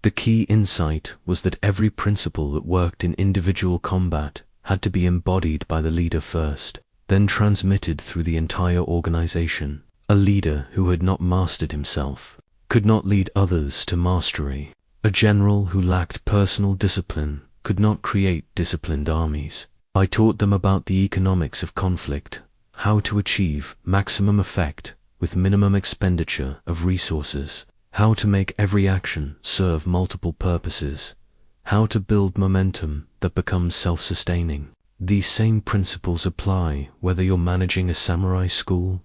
The key insight was that every principle that worked in individual combat had to be embodied by the leader first, then transmitted through the entire organization. A leader who had not mastered himself could not lead others to mastery. A general who lacked personal discipline could not create disciplined armies. I taught them about the economics of conflict, how to achieve maximum effect with minimum expenditure of resources, how to make every action serve multiple purposes, how to build momentum that becomes self-sustaining. These same principles apply whether you're managing a samurai school,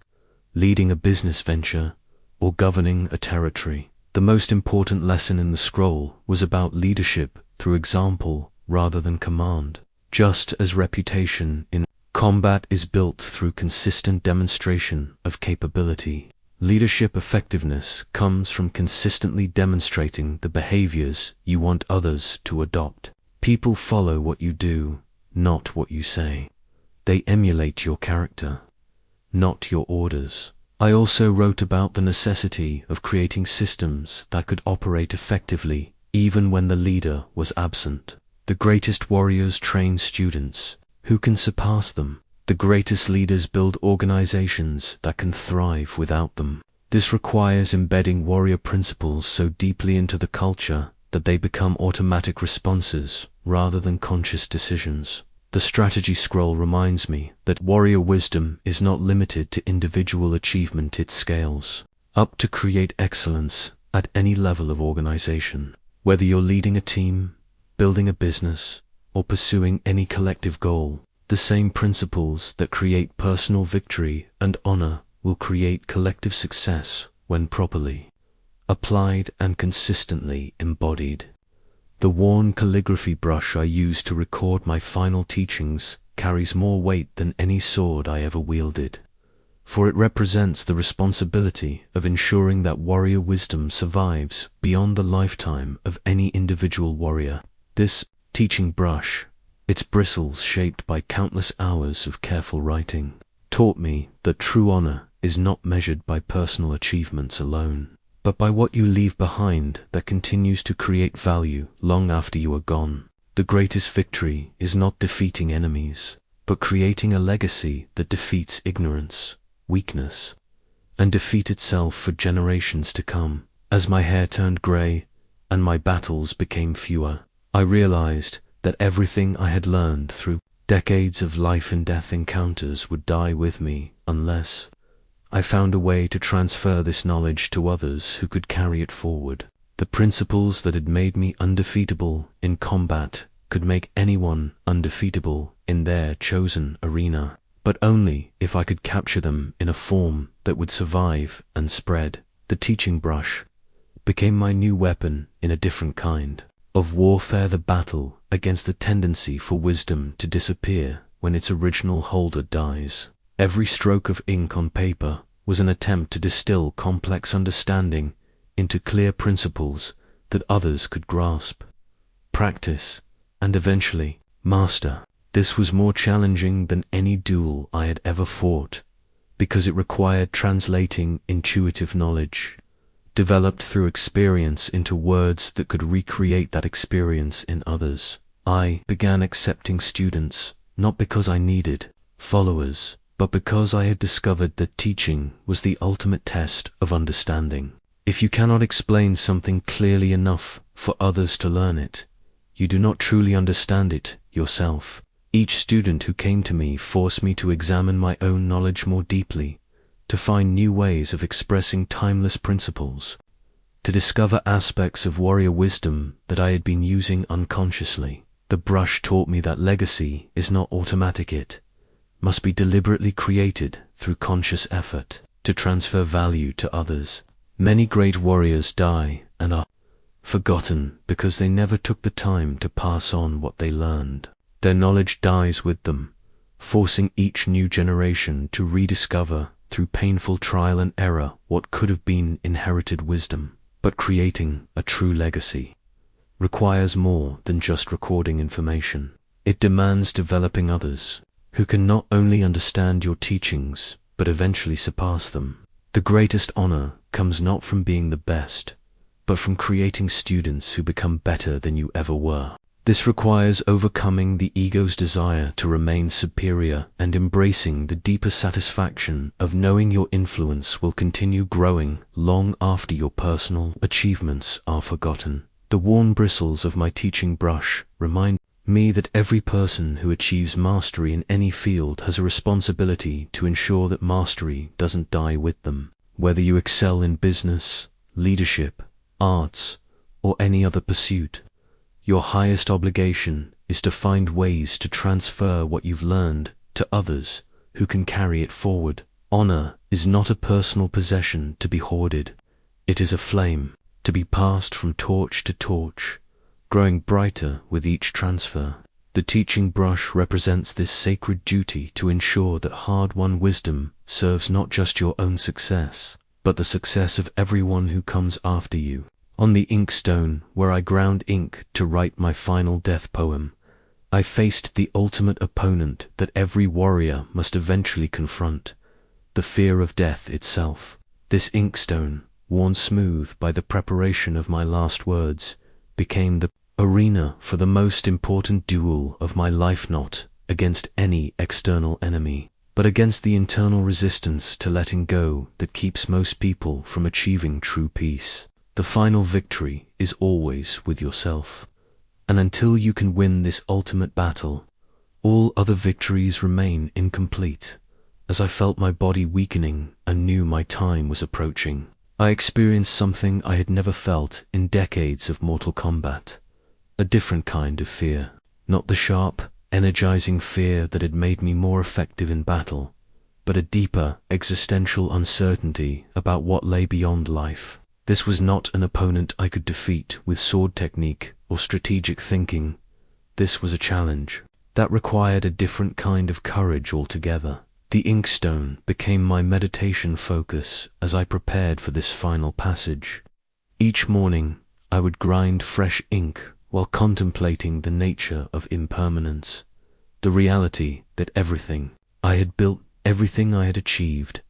leading a business venture, or governing a territory. The most important lesson in the scroll was about leadership through example rather than command. Just as reputation in combat is built through consistent demonstration of capability, leadership effectiveness comes from consistently demonstrating the behaviors you want others to adopt. People follow what you do, not what you say. They emulate your character, not your orders. I also wrote about the necessity of creating systems that could operate effectively even when the leader was absent. The greatest warriors train students who can surpass them. The greatest leaders build organizations that can thrive without them. This requires embedding warrior principles so deeply into the culture that they become automatic responses rather than conscious decisions. The strategy scroll reminds me that warrior wisdom is not limited to individual achievement, it scales up to create excellence at any level of organization. Whether you're leading a team, building a business, or pursuing any collective goal, the same principles that create personal victory and honor will create collective success when properly applied and consistently embodied. The worn calligraphy brush I used to record my final teachings carries more weight than any sword I ever wielded, for it represents the responsibility of ensuring that warrior wisdom survives beyond the lifetime of any individual warrior. This teaching brush, its bristles shaped by countless hours of careful writing, taught me that true honor is not measured by personal achievements alone, but by what you leave behind that continues to create value long after you are gone. The greatest victory is not defeating enemies, but creating a legacy that defeats ignorance, weakness, and defeat itself for generations to come. As my hair turned gray and my battles became fewer, I realized that everything I had learned through decades of life and death encounters would die with me unless I found a way to transfer this knowledge to others who could carry it forward. The principles that had made me undefeatable in combat could make anyone undefeatable in their chosen arena, but only if I could capture them in a form that would survive and spread. The teaching brush became my new weapon in a different kind of warfare, the battle against the tendency for wisdom to disappear when its original holder dies. Every stroke of ink on paper was an attempt to distill complex understanding into clear principles that others could grasp, practice, and eventually master. This was more challenging than any duel I had ever fought, because it required translating intuitive knowledge, developed through experience, into words that could recreate that experience in others. I began accepting students, not because I needed followers, but because I had discovered that teaching was the ultimate test of understanding. If you cannot explain something clearly enough for others to learn it, you do not truly understand it yourself. Each student who came to me forced me to examine my own knowledge more deeply, to find new ways of expressing timeless principles, to discover aspects of warrior wisdom that I had been using unconsciously. The brush taught me that legacy is not automatic. It must be deliberately created through conscious effort to transfer value to others. Many great warriors die and are forgotten because they never took the time to pass on what they learned. Their knowledge dies with them, forcing each new generation to rediscover through painful trial and error what could have been inherited wisdom. But creating a true legacy requires more than just recording information. It demands developing others who can not only understand your teachings, but eventually surpass them. The greatest honor comes not from being the best, but from creating students who become better than you ever were. This requires overcoming the ego's desire to remain superior and embracing the deeper satisfaction of knowing your influence will continue growing long after your personal achievements are forgotten. The worn bristles of my teaching brush remind me that every person who achieves mastery in any field has a responsibility to ensure that mastery doesn't die with them. Whether you excel in business, leadership, arts, or any other pursuit, your highest obligation is to find ways to transfer what you've learned to others who can carry it forward. Honor is not a personal possession to be hoarded. It is a flame to be passed from torch to torch, growing brighter with each transfer. The teaching brush represents this sacred duty to ensure that hard-won wisdom serves not just your own success, but the success of everyone who comes after you. On the inkstone, where I ground ink to write my final death poem, I faced the ultimate opponent that every warrior must eventually confront, the fear of death itself. This inkstone, worn smooth by the preparation of my last words, became the arena for the most important duel of my life, not against any external enemy, but against the internal resistance to letting go that keeps most people from achieving true peace. The final victory is always with yourself, and until you can win this ultimate battle, all other victories remain incomplete. As I felt my body weakening and knew my time was approaching, I experienced something I had never felt in decades of mortal combat. A different kind of fear. Not the sharp, energizing fear that had made me more effective in battle, but a deeper, existential uncertainty about what lay beyond life. This was not an opponent I could defeat with sword technique or strategic thinking. This was a challenge that required a different kind of courage altogether. The inkstone became my meditation focus as I prepared for this final passage. Each morning, I would grind fresh ink while contemplating the nature of impermanence, the reality that everything I had built, everything I had achieved,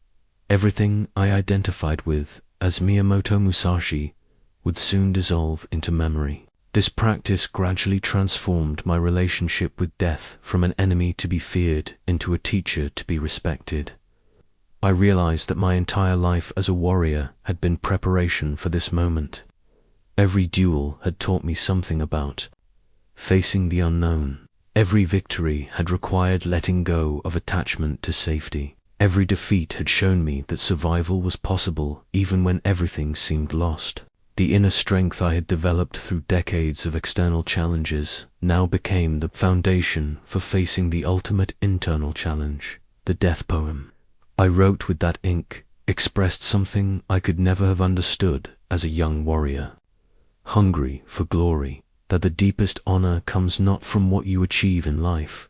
everything I identified with as Miyamoto Musashi would soon dissolve into memory. This practice gradually transformed my relationship with death from an enemy to be feared into a teacher to be respected. I realized that my entire life as a warrior had been preparation for this moment. Every duel had taught me something about facing the unknown. Every victory had required letting go of attachment to safety. Every defeat had shown me that survival was possible even when everything seemed lost. The inner strength I had developed through decades of external challenges now became the foundation for facing the ultimate internal challenge, the death poem. I wrote with that ink, expressed something I could never have understood as a young warrior. Hungry for glory, that the deepest honor comes not from what you achieve in life,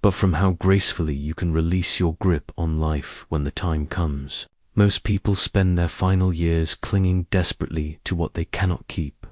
but from how gracefully you can release your grip on life when the time comes. Most people spend their final years clinging desperately to what they cannot keep,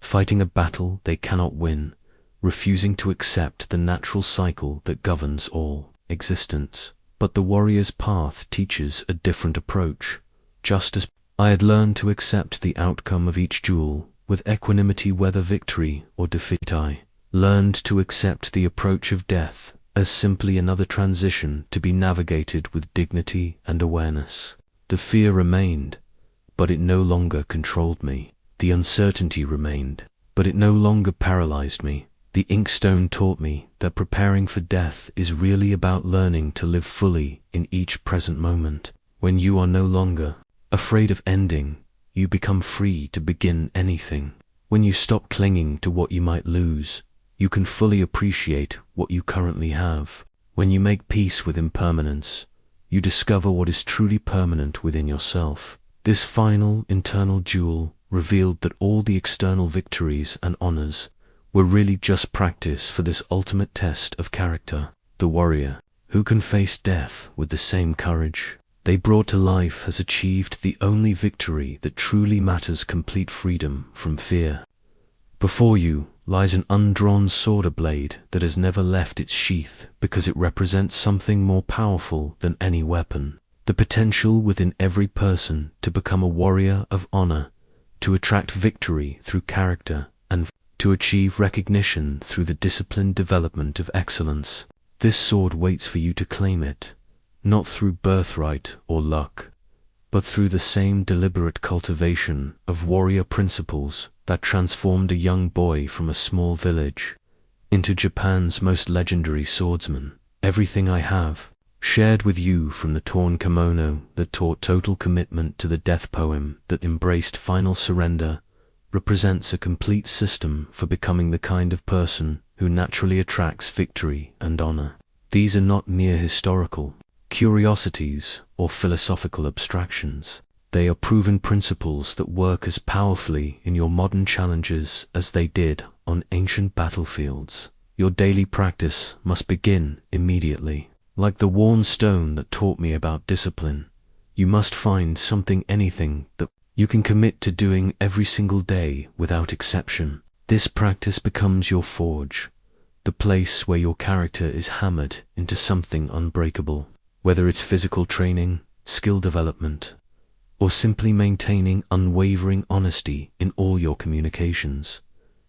fighting a battle they cannot win, refusing to accept the natural cycle that governs all existence. But the warrior's path teaches a different approach. Just as I had learned to accept the outcome of each duel with equanimity, whether victory or defeat, I learned to accept the approach of death as simply another transition to be navigated with dignity and awareness. The fear remained, but it no longer controlled me. The uncertainty remained, but it no longer paralyzed me. The inkstone taught me that preparing for death is really about learning to live fully in each present moment. When you are no longer afraid of ending, you become free to begin anything. When you stop clinging to what you might lose, you can fully appreciate what you currently have. When you make peace with impermanence, you discover what is truly permanent within yourself. This final internal duel revealed that all the external victories and honors were really just practice for this ultimate test of character. The warrior, who can face death with the same courage they brought to life, has achieved the only victory that truly matters: complete freedom from fear. Before you lies an undrawn sword, a blade that has never left its sheath because it represents something more powerful than any weapon. The potential within every person to become a warrior of honor, to attract victory through character, and to achieve recognition through the disciplined development of excellence. This sword waits for you to claim it, not through birthright or luck, but through the same deliberate cultivation of warrior principles that transformed a young boy from a small village into Japan's most legendary swordsman. Everything I have shared with you, from the torn kimono that taught total commitment to the death poem that embraced final surrender, represents a complete system for becoming the kind of person who naturally attracts victory and honor. These are not mere historical curiosities or philosophical abstractions. They are proven principles that work as powerfully in your modern challenges as they did on ancient battlefields. Your daily practice must begin immediately. Like the worn stone that taught me about discipline, you must find something, anything, that you can commit to doing every single day without exception. This practice becomes your forge, the place where your character is hammered into something unbreakable. Whether it's physical training, skill development, or simply maintaining unwavering honesty in all your communications,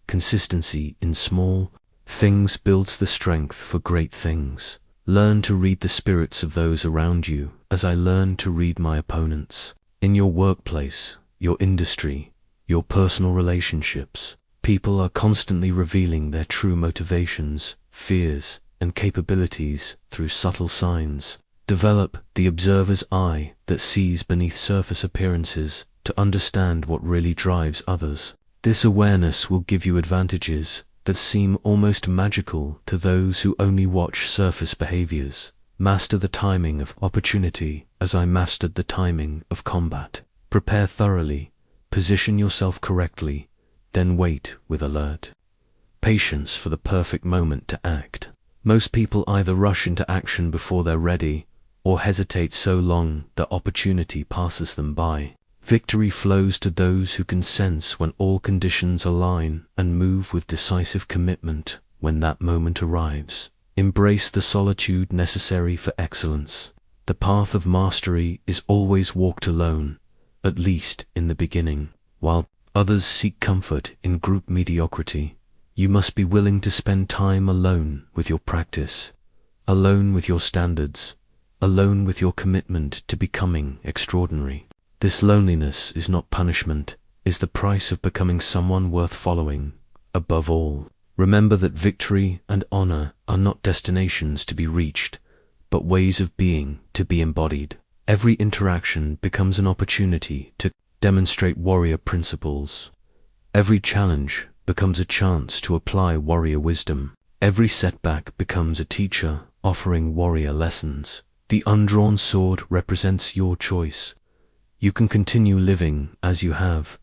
consistency in small things builds the strength for great things. Learn to read the spirits of those around you as I learned to read my opponents. In your workplace, your industry, your personal relationships, people are constantly revealing their true motivations, fears, and capabilities through subtle signs. Develop the observer's eye that sees beneath surface appearances to understand what really drives others. This awareness will give you advantages that seem almost magical to those who only watch surface behaviors. Master the timing of opportunity as I mastered the timing of combat. Prepare thoroughly, position yourself correctly, then wait with alert patience for the perfect moment to act. Most people either rush into action before they're ready, or hesitate so long that opportunity passes them by. Victory flows to those who can sense when all conditions align and move with decisive commitment when that moment arrives. Embrace the solitude necessary for excellence. The path of mastery is always walked alone, at least in the beginning. While others seek comfort in group mediocrity, you must be willing to spend time alone with your practice, alone with your standards, alone with your commitment to becoming extraordinary. This loneliness is not punishment, is the price of becoming someone worth following. Above all, remember that victory and honor are not destinations to be reached, but ways of being to be embodied. Every interaction becomes an opportunity to demonstrate warrior principles. Every challenge becomes a chance to apply warrior wisdom. Every setback becomes a teacher offering warrior lessons. The undrawn sword represents your choice. You can continue living as you have,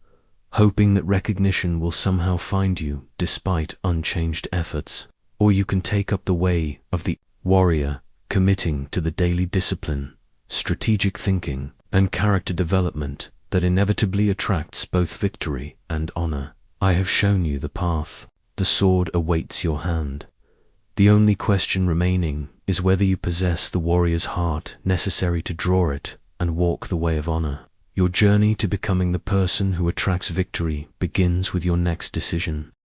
hoping that recognition will somehow find you despite unchanged efforts. Or you can take up the way of the warrior, committing to the daily discipline, strategic thinking, and character development that inevitably attracts both victory and honor. I have shown you the path. The sword awaits your hand. The only question remaining is whether you possess the warrior's heart necessary to draw it and walk the way of honor. Your journey to becoming the person who attracts victory begins with your next decision.